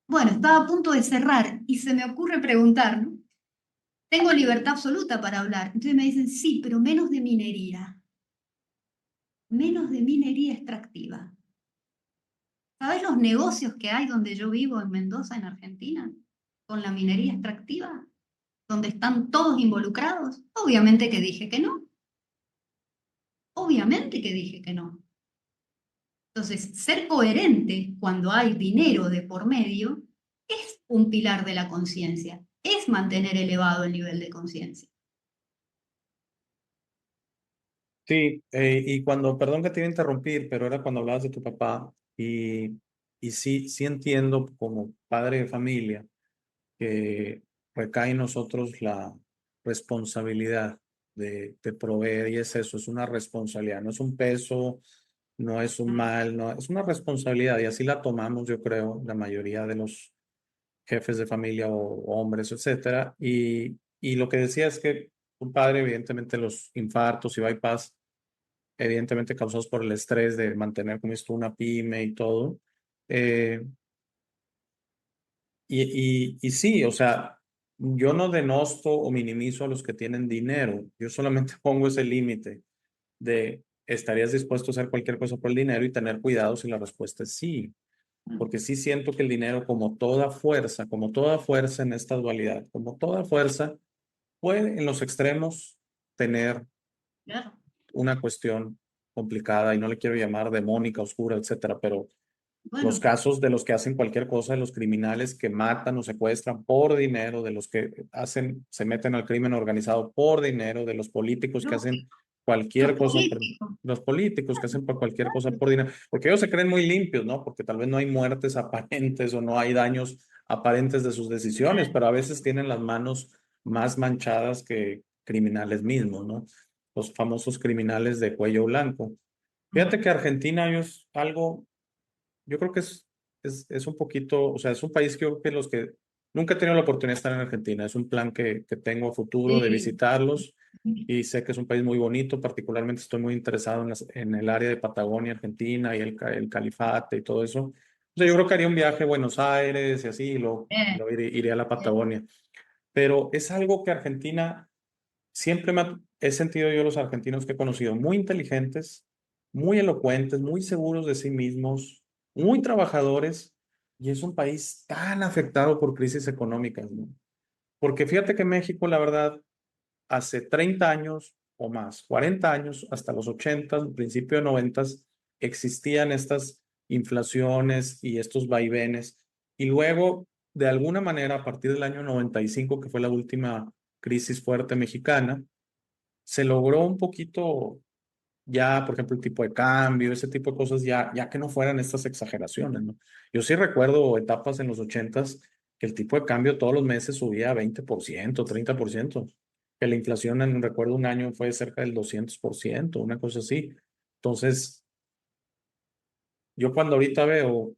[SPEAKER 2] Bueno, estaba a punto de cerrar y se me ocurre preguntar, ¿no? Tengo libertad absoluta para hablar. Entonces me dicen, sí, pero menos de minería extractiva. ¿Sabes los negocios que hay donde yo vivo en Mendoza, en Argentina? Con la minería extractiva, donde están todos involucrados. Obviamente que dije que no. Obviamente que dije que no. Entonces, ser coherente cuando hay dinero de por medio es un pilar de la conciencia, es mantener elevado el nivel de conciencia.
[SPEAKER 1] Sí, y cuando, perdón que te iba a interrumpir, pero era cuando hablabas de tu papá y sí, sí entiendo como padre de familia que recae en nosotros la responsabilidad de proveer y es eso, es una responsabilidad, no es un peso, no es un mal, no, es una responsabilidad y así la tomamos, yo creo, la mayoría de los jefes de familia o hombres, etcétera. Y lo que decía es que un padre, evidentemente, los infartos y bypass, evidentemente causados por el estrés de mantener como esto una pyme y todo. eh, y sí, o sea, yo no denosto o minimizo a los que tienen dinero, yo solamente pongo ese límite de ¿estarías dispuesto a hacer cualquier cosa por el dinero y tener cuidado si la respuesta es sí? Porque sí siento que el dinero, como toda fuerza en esta dualidad, como toda fuerza, puede en los extremos tener
[SPEAKER 2] Claro.
[SPEAKER 1] una cuestión complicada y no le quiero llamar demónica, oscura, etcétera, pero los
[SPEAKER 2] Bueno,
[SPEAKER 1] casos de los que hacen cualquier cosa, de los criminales que matan o secuestran por dinero, de los que hacen, se meten al crimen organizado por dinero, de los políticos que hacen
[SPEAKER 2] lógico. Los
[SPEAKER 1] cualquier cosa por,
[SPEAKER 2] políticos.
[SPEAKER 1] los políticos que hacen por cualquier cosa por dinero, porque ellos se creen muy limpios, ¿no? Porque tal vez no hay muertes aparentes o no hay daños aparentes de sus decisiones, pero a veces tienen las manos más manchadas que criminales mismos, ¿no? Los famosos criminales de cuello blanco. Fíjate que Argentina es algo yo creo que es un poquito, o sea, es un país que yo creo que los que nunca he tenido la oportunidad de estar en Argentina, es un plan que tengo a futuro de
[SPEAKER 2] Sí.
[SPEAKER 1] visitarlos y sé que es un país muy bonito, particularmente estoy muy interesado en el área de Patagonia, Argentina y el Califate y todo eso. O sea, yo creo que haría un viaje a Buenos Aires y así, y
[SPEAKER 2] Bien,
[SPEAKER 1] luego iré a la
[SPEAKER 2] bien.
[SPEAKER 1] Patagonia. Pero es algo que Argentina siempre he sentido yo los argentinos que he conocido muy inteligentes, muy elocuentes, muy seguros de sí mismos, muy trabajadores, y es un país tan afectado por crisis económicas, ¿no? Porque fíjate que México, la verdad, hace 30 años o más, 40 años, hasta los 80, principio de 90, existían estas inflaciones y estos vaivenes. Y luego, de alguna manera, a partir del año 95, que fue la última crisis fuerte mexicana, se logró un poquito ya, por ejemplo, el tipo de cambio, ese tipo de cosas, ya que no fueran estas exageraciones, ¿no? Yo sí recuerdo etapas en los 80s que el tipo de cambio todos los meses subía 20%, 30%, que la inflación, recuerdo un año fue cerca del 200%, una cosa así. Entonces, yo cuando ahorita veo,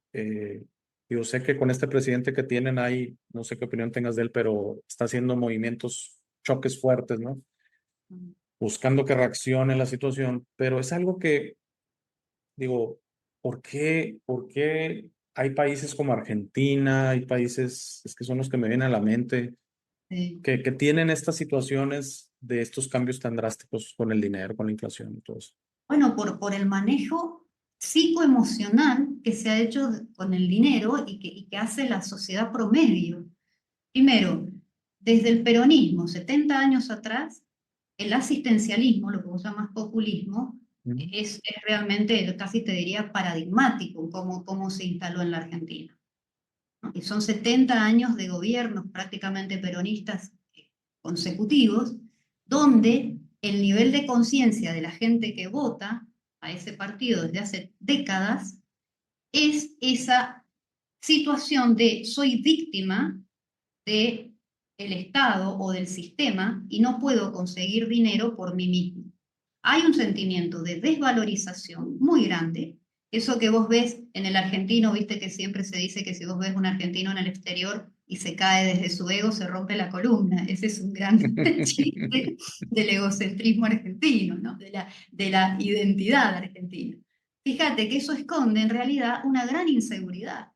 [SPEAKER 1] yo sé que con este presidente que tienen ahí, no sé qué opinión tengas de él, pero está haciendo movimientos, choques fuertes, ¿no? Buscando que reaccione la situación, pero es algo que digo, ¿por qué hay países como Argentina, hay países, es que son los que me vienen a la mente,
[SPEAKER 2] Sí.
[SPEAKER 1] que tienen estas situaciones de estos cambios tan drásticos con el dinero, con la inflación y todo eso?
[SPEAKER 2] Bueno, por el manejo psicoemocional que se ha hecho con el dinero y que hace la sociedad promedio. Primero, desde el peronismo, 70 años atrás, el asistencialismo, lo que vos llamas populismo,
[SPEAKER 1] Mm.
[SPEAKER 2] es realmente, casi te diría, paradigmático cómo se instaló en la Argentina, ¿no? Y son 70 años de gobiernos prácticamente peronistas consecutivos, donde el nivel de conciencia de la gente que vota a ese partido desde hace décadas es esa situación de soy víctima de el Estado o del sistema y no puedo conseguir dinero por mí mismo. Hay un sentimiento de desvalorización muy grande. Eso que vos ves en el argentino, viste que siempre se dice que si vos ves un argentino en el exterior y se cae desde su ego, se rompe la columna. Ese es un gran chiste del egocentrismo argentino, ¿no? De la identidad argentina. Fíjate que eso esconde en realidad una gran inseguridad,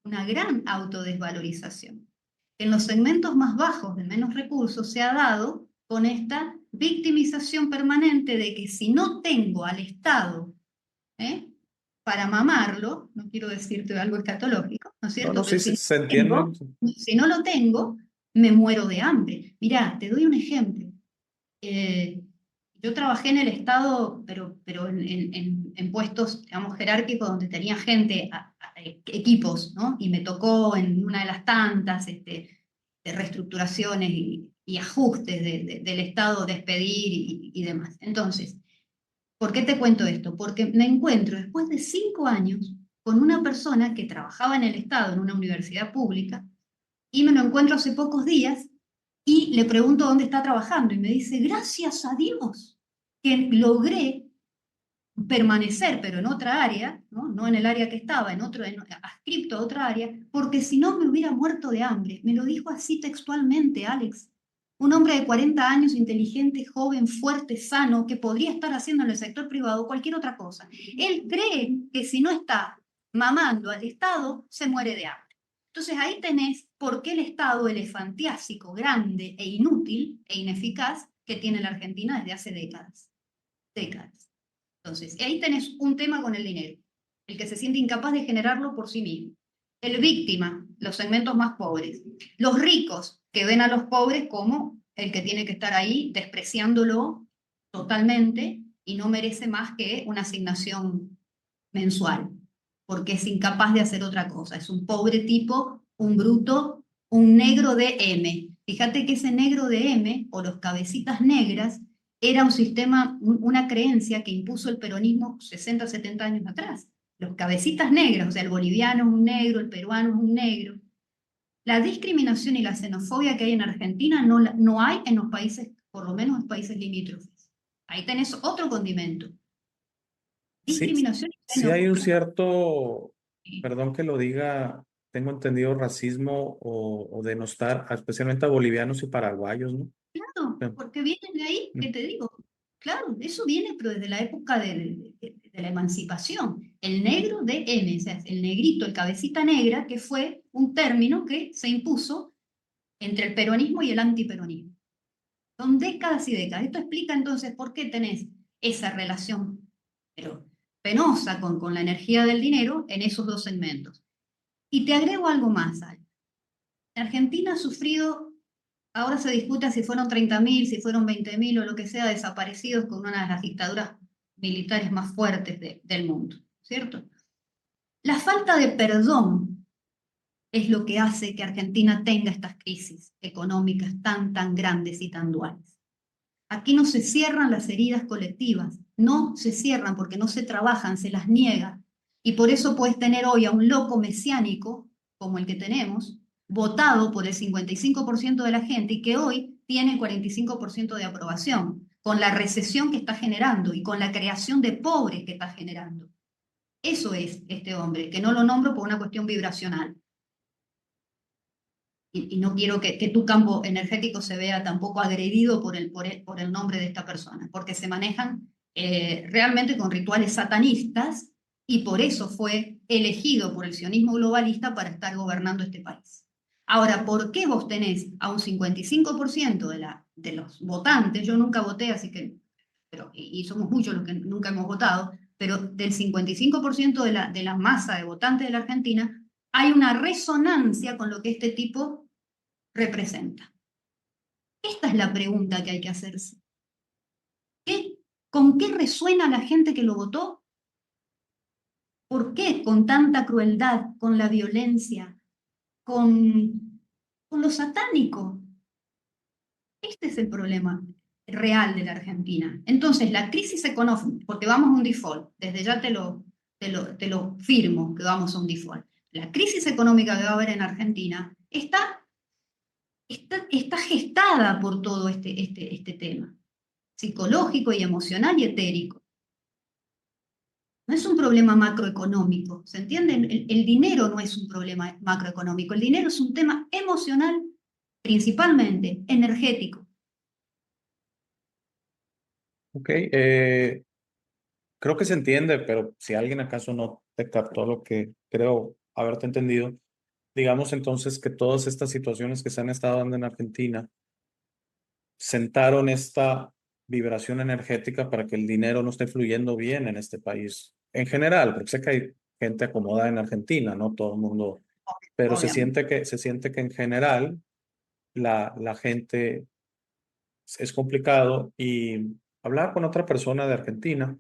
[SPEAKER 2] una gran autodesvalorización. En los segmentos más bajos de menos recursos se ha dado con esta victimización permanente de que si no tengo al Estado, ¿eh?, para mamarlo, no quiero decirte algo escatológico, ¿no es
[SPEAKER 1] No, no,
[SPEAKER 2] cierto?
[SPEAKER 1] sí,
[SPEAKER 2] Pero
[SPEAKER 1] se entiende.
[SPEAKER 2] si no lo tengo, me muero de hambre. Mirá, te doy un ejemplo. Eh, yo trabajé en el Estado, pero en puestos, digamos, jerárquicos donde tenía gente, equipos, ¿no? Y me tocó en una de las tantas de reestructuraciones y ajustes del Estado, despedir y demás. Entonces, ¿por qué te cuento esto? Porque me encuentro después de 5 años con una persona que trabajaba en el Estado, en una universidad pública, y me lo encuentro hace pocos días y le pregunto dónde está trabajando y me dice, gracias a Dios que logré permanecer, pero en otra área, ¿no? No en el área que estaba, adscripto a otra área, porque si no me hubiera muerto de hambre. Me lo dijo así textualmente, Alex. Un hombre de 40 años, inteligente, joven, fuerte, sano, que podría estar haciendo en el sector privado cualquier otra cosa. Él cree que si no está mamando al Estado, se muere de hambre. Entonces ahí tenés por qué el Estado elefantiásico, grande e inútil e ineficaz que tiene la Argentina desde hace décadas. Décadas. Entonces, ahí tenés un tema con el dinero, el que se siente incapaz de generarlo por sí mismo. El víctima, los segmentos más pobres. Los ricos, que ven a los pobres como el que tiene que estar ahí despreciándolo totalmente y no merece más que una asignación mensual, porque es incapaz de hacer otra cosa. Es un pobre tipo, un bruto, un negro de M. Fíjate que ese negro de M, o los cabecitas negras, era un sistema, una creencia que impuso el peronismo 60, 70 años atrás. Los cabecitas negras, o sea, el boliviano es un negro, el peruano es un negro. La discriminación y la xenofobia que hay en Argentina no hay en los países, por lo menos en los países limítrofes. Ahí tenés otro condimento.
[SPEAKER 1] Sí,
[SPEAKER 2] Discriminación y
[SPEAKER 1] sí hay un
[SPEAKER 2] xenofobia.
[SPEAKER 1] cierto, perdón que lo diga, tengo entendido racismo o denostar, especialmente a bolivianos y paraguayos, ¿no?
[SPEAKER 2] Claro, porque vienen de ahí,
[SPEAKER 1] Mm.
[SPEAKER 2] ¿qué te digo? Claro, eso viene pero desde la época de la emancipación. El negro de M, o sea, el negrito, el cabecita negra, que fue un término que se impuso entre el peronismo y el antiperonismo. Son décadas y décadas. Esto explica entonces por qué tenés esa relación, pero penosa con la energía del dinero en esos dos segmentos. Y te agrego algo más, Al. Argentina ha sufrido ahora se discute si fueron 30.000, si fueron 20.000 o lo que sea desaparecidos con una de las dictaduras militares más fuertes del mundo, ¿cierto? La falta de perdón es lo que hace que Argentina tenga estas crisis económicas tan grandes y tan duales. Aquí no se cierran las heridas colectivas, no se cierran porque no se trabajan, se las niega. Y por eso puedes tener hoy a un loco mesiánico, como el que tenemos, votado por el 55% de la gente y que hoy tiene 45% de aprobación, con la recesión que está generando y con la creación de pobres que está generando. Eso es este hombre, que no lo nombro por una cuestión vibracional. Y no quiero que tu campo energético se vea tampoco agredido por el nombre de esta persona, porque se manejan realmente con rituales satanistas y por eso fue elegido por el sionismo globalista para estar gobernando este país. Ahora, ¿por qué vos tenés a un 55% de los votantes? Yo nunca voté, así que, y somos muchos los que nunca hemos votado, pero del 55% de la masa de votantes de la Argentina, hay una resonancia con lo que este tipo representa. Esta es la pregunta que hay que hacerse. ¿Con qué resuena la gente que lo votó? ¿Por qué con tanta crueldad, con la violencia, con lo satánico? Este es el problema real de la Argentina. Entonces, la crisis económica, porque vamos a un default, desde ya te lo firmo que vamos a un default. La crisis económica que va a haber en Argentina está gestada por todo este tema psicológico y emocional y etérico. No es un problema macroeconómico, ¿se entiende? El dinero no es un problema macroeconómico, el dinero es un tema emocional, principalmente energético.
[SPEAKER 1] Ok, creo que se entiende, pero si alguien acaso no te captó lo que creo haberte entendido, digamos entonces que todas estas situaciones que se han estado dando en Argentina sentaron esta vibración energética para que el dinero no esté fluyendo bien en este país en general, porque sé que hay gente acomodada en Argentina, no todo el mundo, pero
[SPEAKER 2] Obviamente.
[SPEAKER 1] se siente que en general la gente es complicado y hablar con otra persona de Argentina,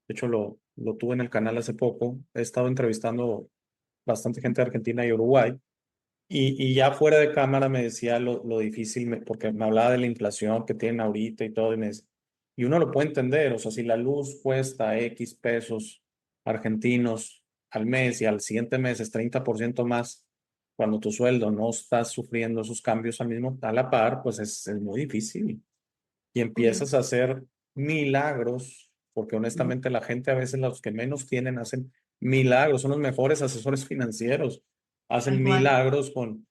[SPEAKER 1] de hecho lo tuve en el canal hace poco, he estado entrevistando bastante gente de Argentina y Uruguay. Y ya fuera de cámara me decía lo difícil, porque me hablaba de la inflación que tienen ahorita y todo, y uno lo puede entender, o sea, si la luz cuesta X pesos argentinos al mes y al siguiente mes es 30% más, cuando tu sueldo no está sufriendo esos cambios al mismo, a la par, pues es muy difícil. Y
[SPEAKER 2] Obvio.
[SPEAKER 1] empiezas a hacer milagros, porque honestamente la gente a veces los que menos tienen hacen milagros, son los mejores asesores financieros,
[SPEAKER 2] Tal
[SPEAKER 1] hacen
[SPEAKER 2] cual.
[SPEAKER 1] milagros con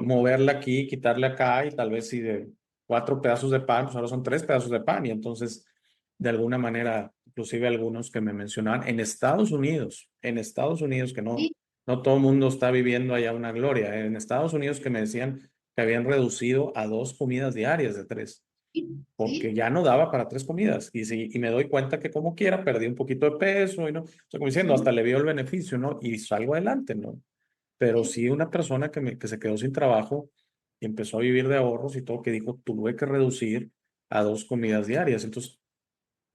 [SPEAKER 1] moverla aquí, quitarle acá y tal vez si de 4 pedazos de pan, pues ahora son 3 pedazos de pan y entonces de alguna manera, inclusive algunos que me mencionaban en Estados Unidos que
[SPEAKER 2] Sí,
[SPEAKER 1] no todo el mundo está viviendo allá una gloria, en Estados Unidos que me decían que habían reducido a 2 comidas diarias de 3
[SPEAKER 2] sí,
[SPEAKER 1] porque
[SPEAKER 2] sí.
[SPEAKER 1] ya no daba para 3 comidas. Y me doy cuenta que como quiera perdí un poquito de peso y no, o sea, como diciendo, hasta
[SPEAKER 2] Ujú,
[SPEAKER 1] le vio el beneficio, ¿no? Y salgo adelante, ¿no? Pero
[SPEAKER 2] sí.
[SPEAKER 1] sí una persona que se quedó sin trabajo y empezó a vivir de ahorros y todo, que dijo, tuve que reducir a 2 comidas diarias. Entonces,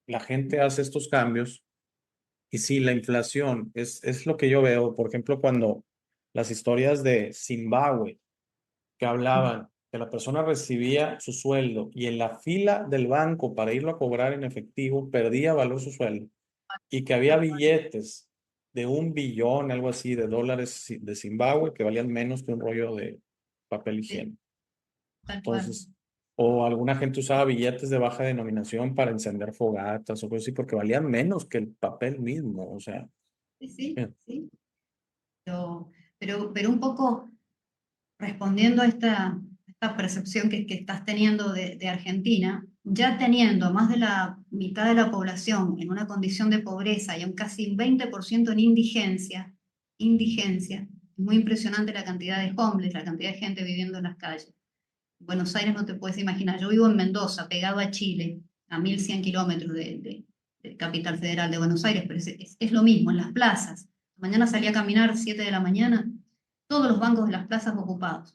[SPEAKER 1] la gente hace estos cambios y sí, la inflación es lo que yo veo, por ejemplo, cuando las historias de Zimbabue que hablaban que la persona recibía su sueldo y en la fila del banco para irlo a cobrar en efectivo perdía valor su sueldo y que había
[SPEAKER 2] Tal cual.
[SPEAKER 1] billetes de 1 billón, algo así, de dólares de Zimbabue que valían menos que un rollo de papel
[SPEAKER 2] Sí,
[SPEAKER 1] higiénico.
[SPEAKER 2] tal cual.
[SPEAKER 1] Entonces, o alguna gente usaba billetes de baja denominación para encender fogatas o cosas así porque valían menos que el papel mismo. O sea,
[SPEAKER 2] Sí, sí,
[SPEAKER 1] eh,
[SPEAKER 2] sí. Pero, pero un poco respondiendo a esta percepción que estás teniendo de Argentina, ya teniendo a más de la mitad de la población en una condición de pobreza y a un casi un 20% en indigencia, es muy impresionante la cantidad de homeless, la cantidad de gente viviendo en las calles. Buenos Aires no te puedes imaginar, yo vivo en Mendoza, pegado a Chile, a 1.100 kilómetros de Capital Federal de Buenos Aires, pero es lo mismo en las plazas. Mañana salí a caminar 7 de la mañana, todos los bancos de las plazas ocupados.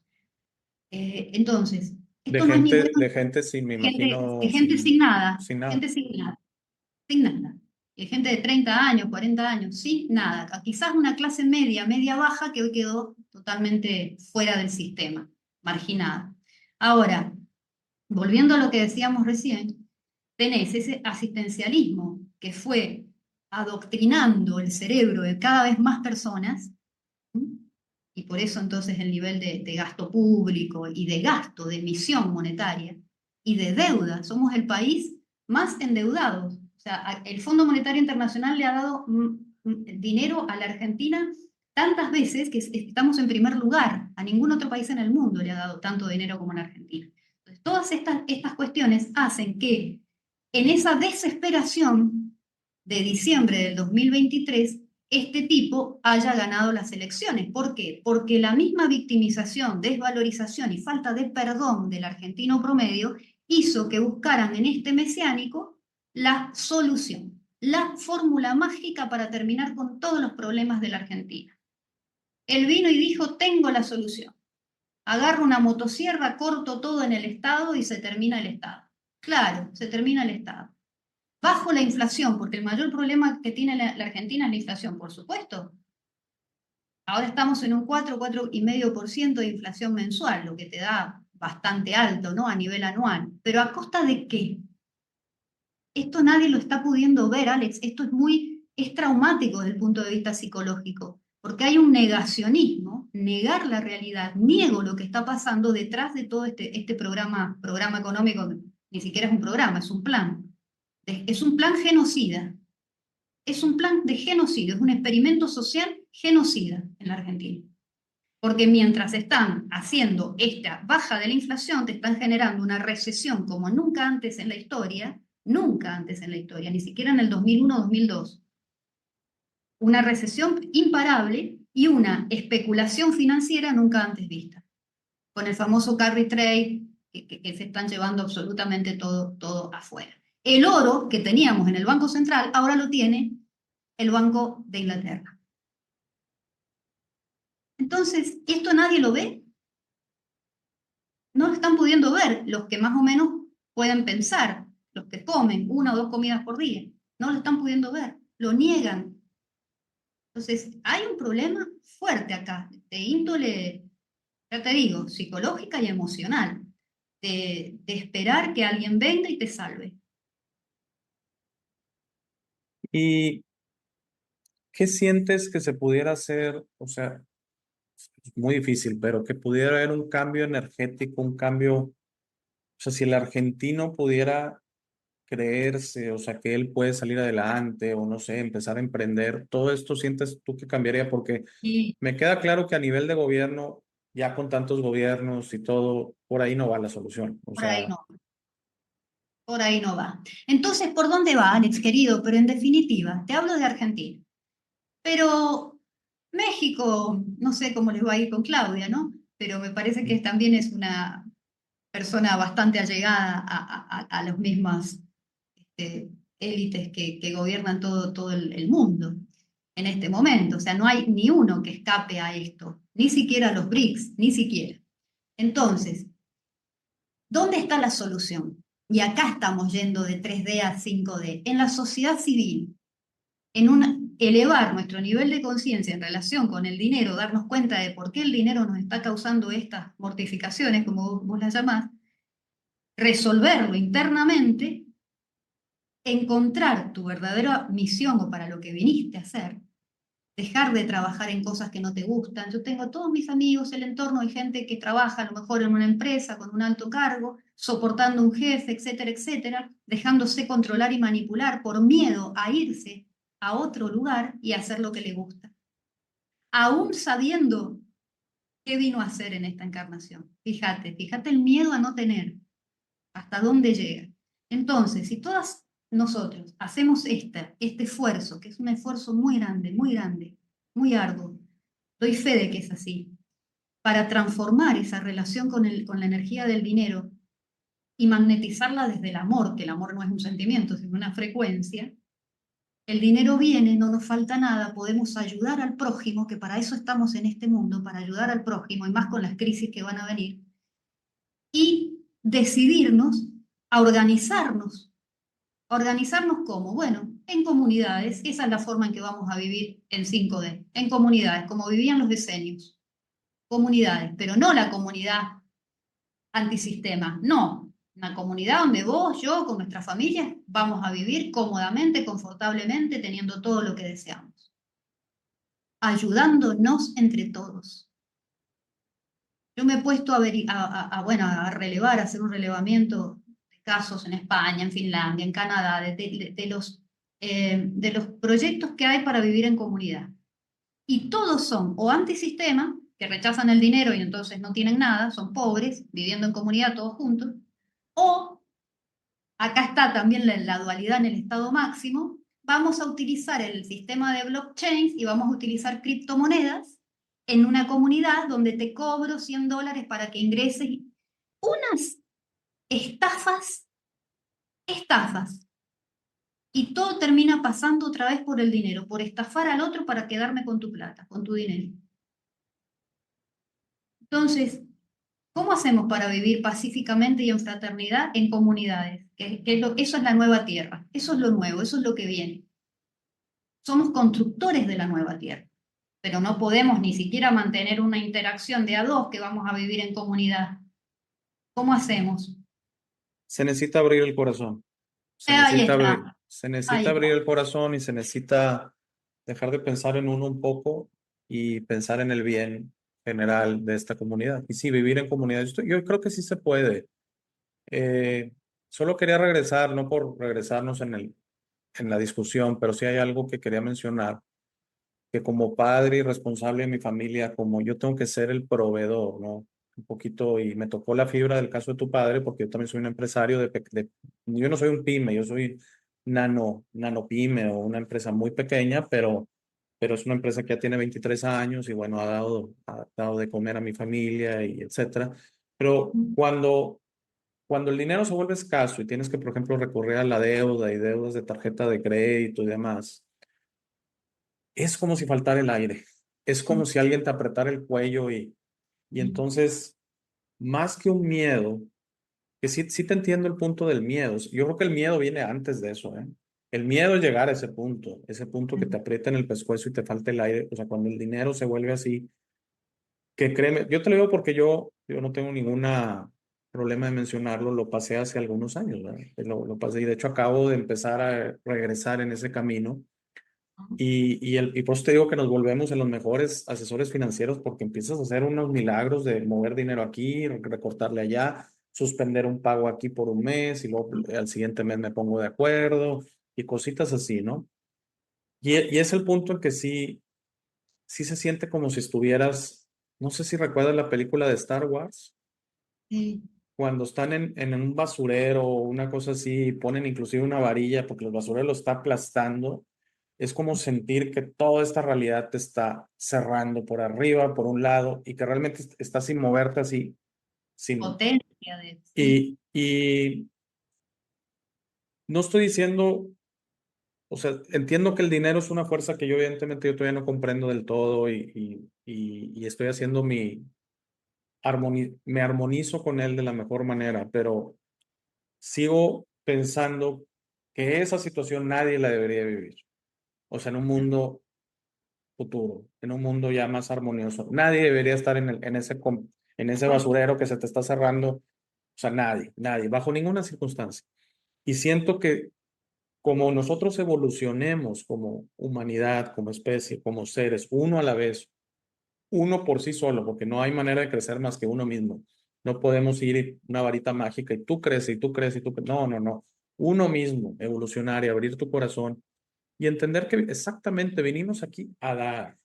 [SPEAKER 2] Entonces, Esto no es ni bueno
[SPEAKER 1] de gente sin, me
[SPEAKER 2] de
[SPEAKER 1] imagino,
[SPEAKER 2] gente sin nada,
[SPEAKER 1] sin nada.
[SPEAKER 2] gente sin nada. Y gente de 30 años, 40 años, sin nada. Quizás una clase media, media baja, que hoy quedó totalmente fuera del sistema, marginada. Ahora, volviendo a lo que decíamos recién, tenés ese asistencialismo que fue adoctrinando el cerebro de cada vez más personas, ¿sí? Y por eso entonces el nivel de gasto público y de gasto, de emisión monetaria y de deuda, somos el país más endeudado. O sea, el Fondo Monetario Internacional le ha dado dinero a la Argentina tantas veces que estamos en primer lugar. A ningún otro país en el mundo le ha dado tanto dinero como a la Argentina. Entonces, todas estas cuestiones hacen que en esa desesperación de diciembre del 2023 este tipo haya ganado las elecciones. ¿Por qué? Porque la misma victimización, desvalorización y falta de perdón del argentino promedio hizo que buscaran en este mesiánico la solución, la fórmula mágica para terminar con todos los problemas de la Argentina. Él vino y dijo, tengo la solución. Agarro una motosierra, corto todo en el Estado y se termina el Estado. Claro, se termina el Estado. Bajo la inflación, porque el mayor problema que tiene la Argentina es la inflación, por supuesto. Ahora estamos en un 4,5% de inflación mensual, lo que te da bastante alto, ¿no? A nivel anual. Pero ¿a costa de qué? Esto nadie lo está pudiendo ver, Alex. Esto es traumático desde el punto de vista psicológico, porque hay un negacionismo, negar la realidad, niego lo que está pasando detrás de todo este programa económico, ni siquiera es un programa, es un plan. Es un plan genocida. Es un plan de genocidio, es un experimento social genocida en la Argentina. Porque mientras están haciendo esta baja de la inflación, te están generando una recesión como nunca antes en la historia, nunca antes en la historia, ni siquiera en el 2001-2002. Una recesión imparable y una especulación financiera nunca antes vista. Con el famoso carry trade que se están llevando absolutamente todo afuera. El oro que teníamos en el Banco Central ahora lo tiene el Banco de Inglaterra. Entonces, ¿esto nadie lo ve? No lo están pudiendo ver los que más o menos pueden pensar, los que comen una o dos comidas por día. No lo están pudiendo ver, lo niegan. Entonces, hay un problema fuerte acá, de índole, ya te digo, psicológica y emocional, de esperar que alguien venga y te salve.
[SPEAKER 1] ¿Y qué sientes que se pudiera hacer? O sea, es muy difícil, pero que pudiera haber un cambio energético, un cambio, o sea, si el argentino pudiera creerse, o sea, que él puede salir adelante o no sé, empezar a emprender, todo esto sientes tú que cambiaría porque
[SPEAKER 2] Y
[SPEAKER 1] me queda claro que a nivel de gobierno, ya con tantos gobiernos y todo, por ahí no va la solución. O
[SPEAKER 2] por ahí
[SPEAKER 1] sea,
[SPEAKER 2] no, por ahí no va. Entonces, ¿por dónde va, Alex, querido? Pero en definitiva, te hablo de Argentina. Pero México, no sé cómo les va a ir con Claudia, ¿no? Pero me parece que también es una persona bastante allegada a las mismas élites que gobiernan todo el mundo en este momento. O sea, no hay ni uno que escape a esto, ni siquiera los BRICS, ni siquiera. Entonces, ¿dónde está la solución? Y acá estamos yendo de 3D a 5D, en la sociedad civil, elevar nuestro nivel de conciencia en relación con el dinero, darnos cuenta de por qué el dinero nos está causando estas mortificaciones, como vos las llamás, resolverlo internamente, encontrar tu verdadera misión o para lo que viniste a hacer, dejar de trabajar en cosas que no te gustan. Yo tengo todos mis amigos, el entorno de gente que trabaja a lo mejor en una empresa con un alto cargo, soportando un jefe, etcétera, etcétera, dejándose controlar y manipular por miedo a irse a otro lugar y hacer lo que le gusta, aún sabiendo qué vino a hacer en esta encarnación. Fíjate el miedo a no tener, hasta dónde llega. Entonces, si todas nosotros hacemos este esfuerzo, que es un esfuerzo muy grande, muy arduo, doy fe de que es así, para transformar esa relación con la energía del dinero y magnetizarla desde el amor, que el amor no es un sentimiento, sino una frecuencia, el dinero viene, no nos falta nada, podemos ayudar al prójimo, que para eso estamos en este mundo, para ayudar al prójimo, y más con las crisis que van a venir, y decidirnos a organizarnos. ¿Organizarnos cómo? Bueno, en comunidades. Esa es la forma en que vamos a vivir en 5D. En comunidades, como vivían los decenios. Comunidades, pero no la comunidad antisistema, no. Una comunidad donde vos, yo, con nuestras familias, vamos a vivir cómodamente, confortablemente, teniendo todo lo que deseamos. Ayudándonos entre todos. Yo me he puesto bueno, a relevar, a hacer un relevamiento de casos en España, en Finlandia, en Canadá, de los proyectos que hay para vivir en comunidad. Y todos son o antisistema, que rechazan el dinero y entonces no tienen nada, son pobres, viviendo en comunidad todos juntos, o acá está también la dualidad en el estado máximo, vamos a utilizar el sistema de blockchain y vamos a utilizar criptomonedas en una comunidad donde te cobro $100 para que ingreses. Unas estafas, estafas. Y todo termina pasando otra vez por el dinero, por estafar al otro para quedarme con tu plata, con tu dinero. Entonces, ¿cómo hacemos para vivir pacíficamente y en fraternidad en comunidades? Eso es la nueva tierra, eso es lo nuevo, eso es lo que viene. Somos constructores de la nueva tierra, pero no podemos ni siquiera mantener una interacción de a dos que vamos a vivir en comunidad. ¿Cómo hacemos?
[SPEAKER 1] Se necesita abrir el corazón.
[SPEAKER 2] Ahí está,
[SPEAKER 1] Se
[SPEAKER 2] ahí
[SPEAKER 1] necesita abrir
[SPEAKER 2] está.
[SPEAKER 1] el corazón y se necesita dejar de pensar en uno un poco y pensar en el bien general de esta comunidad. Y sí, vivir en comunidad. Yo creo que sí se puede. Eh, Solo quería regresar, no por regresarnos en la discusión, pero sí hay algo que quería mencionar, que como padre y responsable de mi familia, como yo tengo que ser el proveedor, ¿no? Un poquito, y me tocó la fibra del caso de tu padre, porque yo también soy un empresario yo no soy un pyme, yo soy nano pyme o una empresa muy pequeña, pero es una empresa que ya tiene 23 años y bueno, ha dado de comer a mi familia y etcétera. Pero cuando el dinero se vuelve escaso y tienes que, por ejemplo, recurrir a la deuda y deudas de tarjeta de crédito y demás, es como si faltara el aire. Es como si alguien te apretara el cuello y entonces, más que un miedo, que sí te entiendo el punto del miedo. Yo creo que el miedo viene antes de eso, ¿eh? El miedo es llegar a ese punto que te aprieta en el pescuezo y te falta el aire. O sea, cuando el dinero se vuelve así, que créeme, yo te lo digo porque yo no tengo ninguna problema de mencionarlo, lo pasé hace algunos años, ¿verdad? Lo pasé y de hecho acabo de empezar a regresar en ese camino. Y por eso te digo que nos volvemos en los mejores asesores financieros porque empiezas a hacer unos milagros de mover dinero aquí, recortarle allá, suspender un pago aquí por un mes y luego al siguiente mes me pongo de acuerdo y cositas así, ¿no? Y es el punto en que sí se siente como si estuvieras, no sé si recuerdas la película de Star Wars,
[SPEAKER 2] Sí.
[SPEAKER 1] cuando están en un basurero o una cosa así, y ponen inclusive una varilla porque el basurero lo está aplastando. Es como sentir que toda esta realidad te está cerrando por arriba, por un lado, y que realmente estás sin moverte así, sin...
[SPEAKER 2] Potencia de, sí.
[SPEAKER 1] Y no estoy diciendo, o sea, entiendo que el dinero es una fuerza que yo evidentemente yo todavía no comprendo del todo y estoy haciendo me armonizo con él de la mejor manera, pero sigo pensando que esa situación nadie la debería vivir. O sea, en un mundo futuro, en un mundo ya más armonioso. Nadie debería estar en ese basurero que se te está cerrando. O sea, nadie, bajo ninguna circunstancia. Y siento que como nosotros evolucionemos como humanidad, como especie, como seres, uno a la vez, uno por sí solo, porque no hay manera de crecer más que uno mismo. No podemos ir una varita mágica y tú creces y tú creces y tú creces. No, no, no. Uno mismo, evolucionar y abrir tu corazón y entender que exactamente vinimos aquí a dar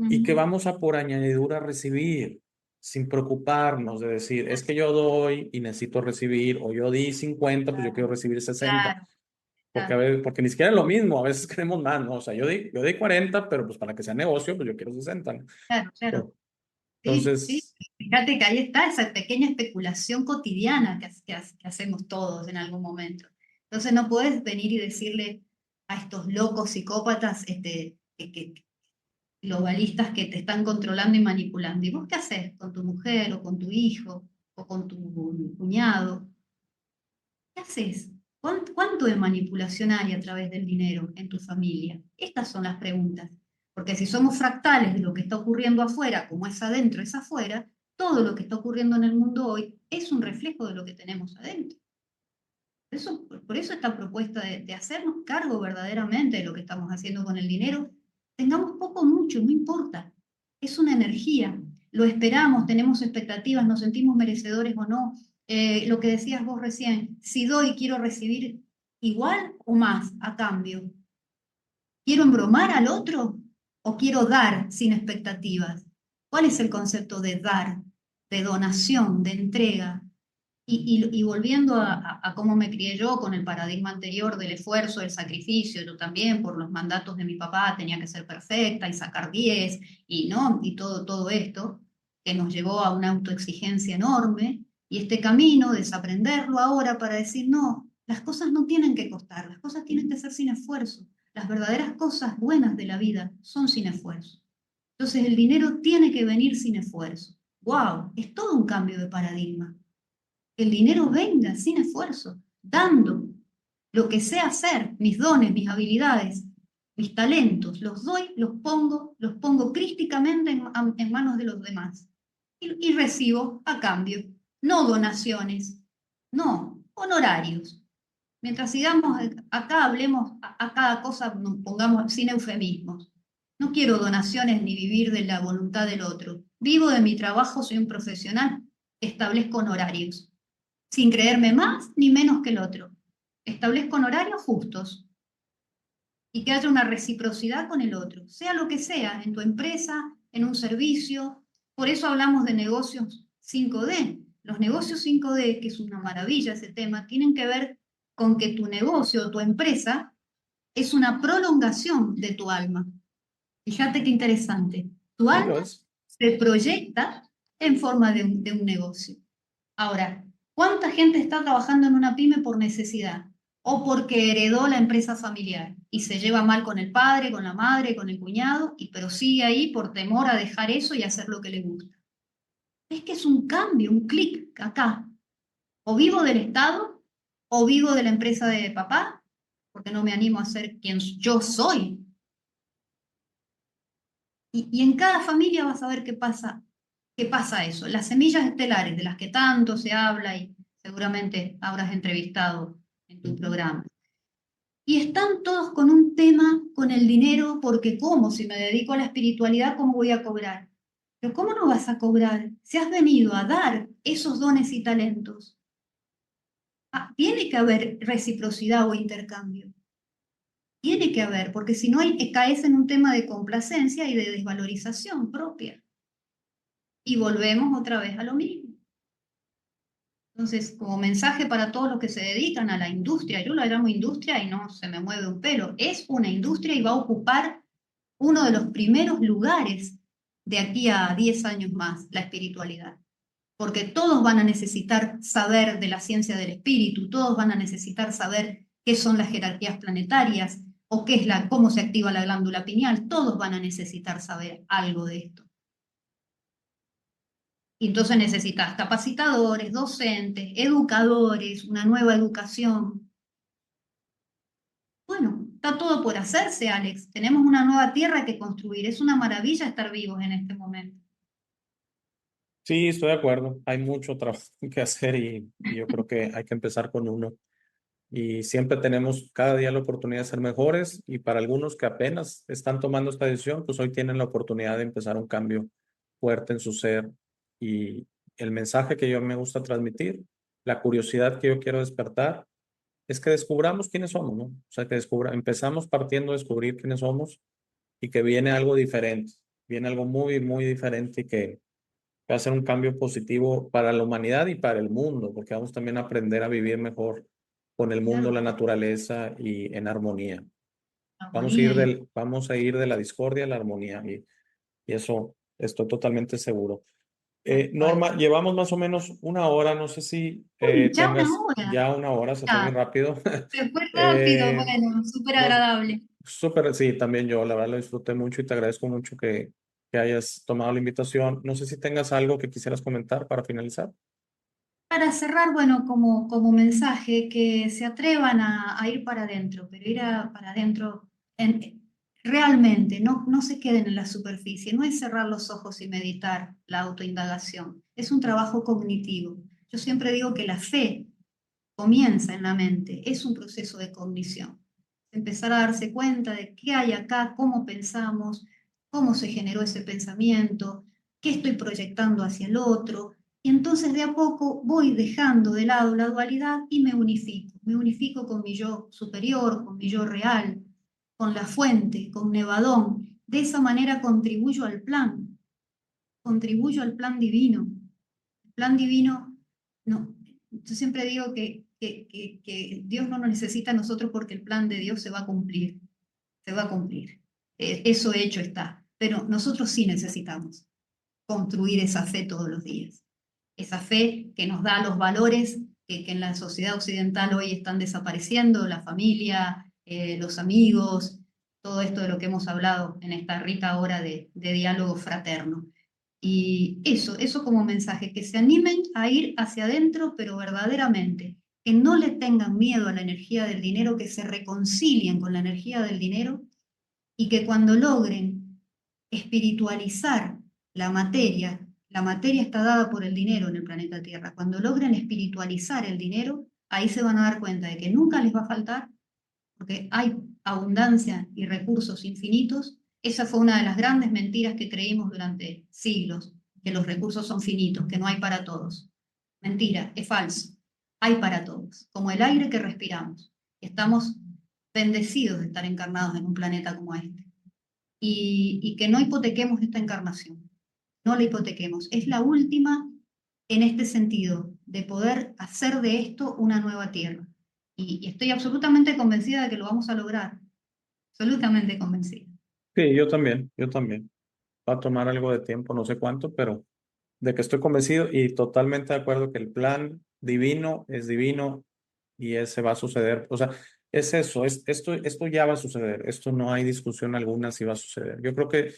[SPEAKER 1] y que
[SPEAKER 2] Ujú.
[SPEAKER 1] vamos a por añadidura recibir, sin preocuparnos de decir, es que yo doy y necesito recibir, o yo di 50 pues yo quiero recibir 60
[SPEAKER 2] Claro,
[SPEAKER 1] porque, a
[SPEAKER 2] claro,
[SPEAKER 1] veces, porque ni siquiera es lo mismo, a veces queremos más, ¿no? O sea, yo di 40 pero pues para que sea negocio, pues yo quiero 60, ¿no?
[SPEAKER 2] claro, claro.
[SPEAKER 1] Pero,
[SPEAKER 2] Sí, sí.
[SPEAKER 1] entonces,
[SPEAKER 2] Fíjate que ahí está esa pequeña especulación cotidiana que hacemos todos en algún momento. Entonces no puedes venir y decirle a estos locos psicópatas, globalistas que te están controlando y manipulando. ¿Y vos qué haces con tu mujer o con tu hijo o con tu cuñado. ¿Qué haces? ¿Cuánto de manipulación hay a través del dinero en tu familia? Estas son las preguntas. Porque si somos fractales de lo que está ocurriendo afuera, como es adentro, es afuera, todo lo que está ocurriendo en el mundo hoy es un reflejo de lo que tenemos adentro. Por eso esta propuesta de hacernos cargo verdaderamente de lo que estamos haciendo con el dinero, tengamos poco o mucho, no importa. Es una energía. Lo esperamos, tenemos expectativas, nos sentimos merecedores o no. Lo que decías vos recién, si doy, quiero recibir igual o más a cambio. ¿Quiero embromar al otro o quiero dar sin expectativas? ¿Cuál es el concepto de dar, de donación, de entrega? Y volviendo a cómo me crié yo con el paradigma anterior del esfuerzo, del sacrificio, yo también por los mandatos de mi papá tenía que ser perfecta y sacar 10 y, ¿no? Y todo esto que nos llevó a una autoexigencia enorme y este camino, desaprenderlo ahora para decir, no, las cosas no tienen que costar, las cosas tienen que ser sin esfuerzo, las verdaderas cosas buenas de la vida son sin esfuerzo. Entonces el dinero tiene que venir sin esfuerzo. ¡Wow! Es todo un cambio de paradigma. Que el dinero venga sin esfuerzo, dando lo que sé hacer, mis dones, mis habilidades, mis talentos, los doy, los pongo crísticamente en manos de los demás y recibo a cambio, no donaciones, no honorarios. Mientras sigamos acá, hablemos a cada cosa, pongamos sin eufemismos. No quiero donaciones ni vivir de la voluntad del otro. Vivo de mi trabajo, soy un profesional, establezco honorarios sin creerme más ni menos que el otro. Establezco horarios justos y que haya una reciprocidad con el otro, sea lo que sea, en tu empresa, en un servicio. Por eso hablamos de negocios 5D. Los negocios 5D, que es una maravilla ese tema, tienen que ver con que tu negocio o tu empresa es una prolongación de tu alma. Fíjate qué interesante. Tu
[SPEAKER 1] Sí, lo
[SPEAKER 2] alma
[SPEAKER 1] es.
[SPEAKER 2] se proyecta en forma de un negocio. Ahora, ¿cuánta gente está trabajando en una pyme por necesidad o porque heredó la empresa familiar y se lleva mal con el padre, con la madre, con el cuñado, pero sigue ahí por temor a dejar eso y hacer lo que le gusta? Es que es un cambio, un clic acá. O vivo del Estado o vivo de la empresa de papá, porque no me animo a ser quien yo soy. Y en cada familia vas a ver qué pasa eso. Las semillas estelares de las que tanto se habla y seguramente habrás entrevistado en tu
[SPEAKER 1] Ujú.
[SPEAKER 2] programa. Y están todos con un tema con el dinero, porque ¿cómo? Si me dedico a la espiritualidad, ¿cómo voy a cobrar? Pero ¿cómo no vas a cobrar si has venido a dar esos dones y talentos? Tiene que haber reciprocidad o intercambio. Tiene que haber, porque si no caes en un tema de complacencia y de desvalorización propia. Y volvemos otra vez a lo mismo. Entonces, como mensaje para todos los que se dedican a la industria, yo la llamo industria y no se me mueve un pelo, es una industria y va a ocupar uno de los primeros lugares de aquí a 10 años más, la espiritualidad. Porque todos van a necesitar saber de la ciencia del espíritu, todos van a necesitar saber qué son las jerarquías planetarias o qué es cómo se activa la glándula pineal, todos van a necesitar saber algo de esto. Y entonces necesitas capacitadores, docentes, educadores, una nueva educación. Bueno, está todo por hacerse, Alex. Tenemos una nueva tierra que construir. Es una maravilla estar vivos en este momento.
[SPEAKER 1] Sí, estoy de acuerdo. Hay mucho trabajo que hacer y yo creo que hay que empezar con uno. Y siempre tenemos cada día la oportunidad de ser mejores y para algunos que apenas están tomando esta decisión, pues hoy tienen la oportunidad de empezar un cambio fuerte en su ser. Y el mensaje que yo me gusta transmitir, la curiosidad que yo quiero despertar, es que descubramos quiénes somos, ¿no? O sea, que empezamos partiendo de descubrir quiénes somos y que viene algo diferente, viene algo muy, muy diferente y que va a ser un cambio positivo para la humanidad y para el mundo, porque vamos también a aprender a vivir mejor con el mundo,
[SPEAKER 2] Claro,
[SPEAKER 1] la naturaleza y en armonía.
[SPEAKER 2] armonía y
[SPEAKER 1] Vamos a ir de la discordia a la armonía y eso estoy totalmente seguro.
[SPEAKER 2] tal cual.
[SPEAKER 1] Norma, llevamos más o menos una hora, no sé si
[SPEAKER 2] Uy, ya una
[SPEAKER 1] tengas
[SPEAKER 2] hora.
[SPEAKER 1] ya una hora, se fue muy
[SPEAKER 2] Ya,
[SPEAKER 1] rápido.
[SPEAKER 2] se fue rápido,
[SPEAKER 1] Eh,
[SPEAKER 2] bueno, súper
[SPEAKER 1] nos,
[SPEAKER 2] agradable.
[SPEAKER 1] Súper, sí, también yo, la verdad lo disfruté mucho y te agradezco mucho que hayas tomado la invitación. No sé si tengas algo que quisieras comentar para finalizar.
[SPEAKER 2] Para cerrar, bueno, como mensaje, que se atrevan a ir para adentro, pero para adentro realmente, no se queden en la superficie, no es cerrar los ojos y meditar la autoindagación, es un trabajo cognitivo. Yo siempre digo que la fe comienza en la mente, es un proceso de cognición. Empezar a darse cuenta de qué hay acá, cómo pensamos, cómo se generó ese pensamiento, qué estoy proyectando hacia el otro. Y entonces de a poco voy dejando de lado la dualidad y me unifico. Me unifico con mi yo superior, con mi yo real, con la fuente, con Nevadón. De esa manera contribuyo al plan divino. El plan divino, no, yo siempre digo que Dios no nos necesita a nosotros porque el plan de Dios se va a cumplir, se va a cumplir. Eso hecho está, pero nosotros sí necesitamos construir esa fe todos los días. Esa fe que nos da los valores que en la sociedad occidental hoy están desapareciendo, la familia, los amigos, todo esto de lo que hemos hablado en esta rica hora de diálogo fraterno. Y eso como mensaje, que se animen a ir hacia adentro, pero verdaderamente, que no le tengan miedo a la energía del dinero, que se reconcilien con la energía del dinero y que cuando logren espiritualizar la materia está dada por el dinero en el planeta Tierra, cuando logren espiritualizar el dinero, ahí se van a dar cuenta de que nunca les va a faltar, porque hay abundancia y recursos infinitos. Esa fue una de las grandes mentiras que creímos durante siglos, que los recursos son finitos, que no hay para todos. Mentira, es falso. Hay para todos, como el aire que respiramos. Estamos bendecidos de estar encarnados en un planeta como este. Y que no hipotequemos esta encarnación, no la hipotequemos. Es la última en este sentido, de poder hacer de esto una nueva tierra. Y estoy absolutamente convencida de que lo vamos a lograr. Absolutamente convencida.
[SPEAKER 1] Sí, yo también, yo también. Va a tomar algo de tiempo, no sé cuánto, pero de que estoy convencido y totalmente de acuerdo que el plan divino es divino y ese va a suceder. O sea, es eso, esto ya va a suceder. Esto no hay discusión alguna si va a suceder. Yo creo que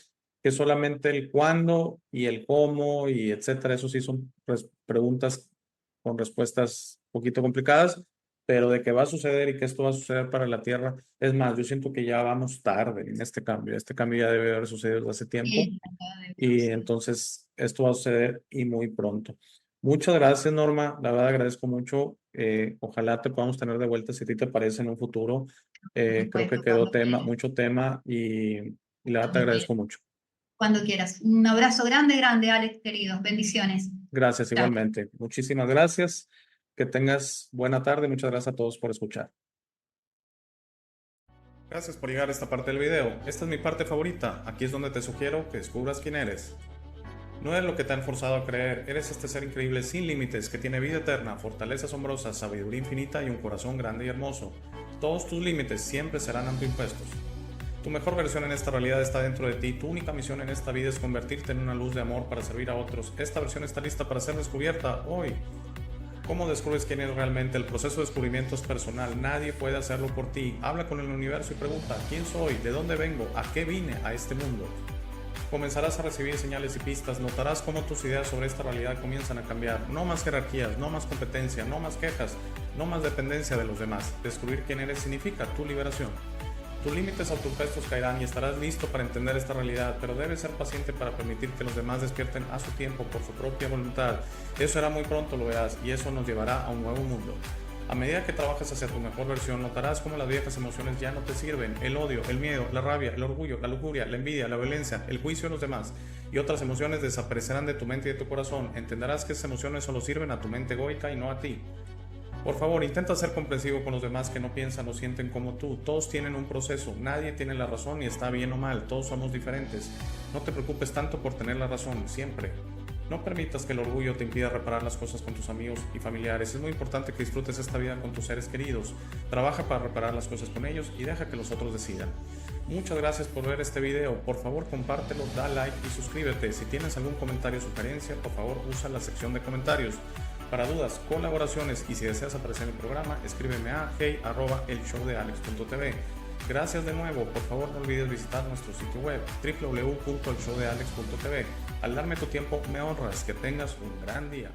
[SPEAKER 1] solamente el cuándo y el cómo y etcétera, eso sí son preguntas con respuestas un poquito complicadas, pero de que va a suceder y que esto va a suceder para la Tierra. Es más, yo siento que ya vamos tarde en este cambio. Este cambio ya debe haber sucedido desde hace tiempo. Y entonces esto va a suceder y muy pronto. Muchas gracias, Norma. La verdad agradezco mucho. Ojalá te podamos tener de vuelta si a ti te parece en un futuro.
[SPEAKER 2] Por
[SPEAKER 1] Creo que
[SPEAKER 2] supuesto,
[SPEAKER 1] quedó mucho tema y la verdad te
[SPEAKER 2] cuando quieras.
[SPEAKER 1] agradezco mucho.
[SPEAKER 2] Cuando quieras. Un abrazo grande, grande, Alex, querido. Bendiciones.
[SPEAKER 1] Gracias
[SPEAKER 2] Chao.
[SPEAKER 1] igualmente. Muchísimas gracias. Que tengas buena tarde. Muchas gracias a todos por escuchar. Gracias por llegar a esta parte del video. Esta es mi parte favorita. Aquí es donde te sugiero que descubras quién eres. No eres lo que te han forzado a creer, eres este ser increíble sin límites que tiene vida eterna, fortaleza asombrosa, sabiduría infinita y un corazón grande y hermoso. Todos tus límites siempre serán autoimpuestos. Tu mejor versión en esta realidad está dentro de ti, tu única misión en esta vida es convertirte en una luz de amor para servir a otros. Esta versión está lista para ser descubierta hoy. ¿Cómo descubres quién eres realmente? El proceso de descubrimiento es personal, nadie puede hacerlo por ti. Habla con el universo y pregunta, ¿quién soy? ¿De dónde vengo? ¿A qué vine a este mundo? Comenzarás a recibir señales y pistas, notarás cómo tus ideas sobre esta realidad comienzan a cambiar. No más jerarquías, no más competencia, no más quejas, no más dependencia de los demás. Descubrir quién eres significa tu liberación. Tus límites autoimpuestos caerán y estarás listo para entender esta realidad, pero debes ser paciente para permitir que los demás despierten a su tiempo por su propia voluntad. Eso será muy pronto, lo verás, y eso nos llevará a un nuevo mundo. A medida que trabajas hacia tu mejor versión, notarás cómo las viejas emociones ya no te sirven. El odio, el miedo, la rabia, el orgullo, la lujuria, la envidia, la violencia, el juicio de los demás y otras emociones desaparecerán de tu mente y de tu corazón. Entenderás que esas emociones solo sirven a tu mente egoica y no a ti. Por favor, intenta ser comprensivo con los demás que no piensan o sienten como tú. Todos tienen un proceso, nadie tiene la razón y está bien o mal, todos somos diferentes. No te preocupes tanto por tener la razón, siempre. No permitas que el orgullo te impida reparar las cosas con tus amigos y familiares. Es muy importante que disfrutes esta vida con tus seres queridos. Trabaja para reparar las cosas con ellos y deja que los otros decidan. Muchas gracias por ver este video. Por favor, compártelo, da like y suscríbete. Si tienes algún comentario o sugerencia, por favor, usa la sección de comentarios. Para dudas, colaboraciones y si deseas aparecer en el programa, escríbeme a hey@elshowdealex.tv. Gracias de nuevo, por favor no olvides visitar nuestro sitio web www.elshowdealex.tv. Al darme tu tiempo me honras, que tengas un gran día.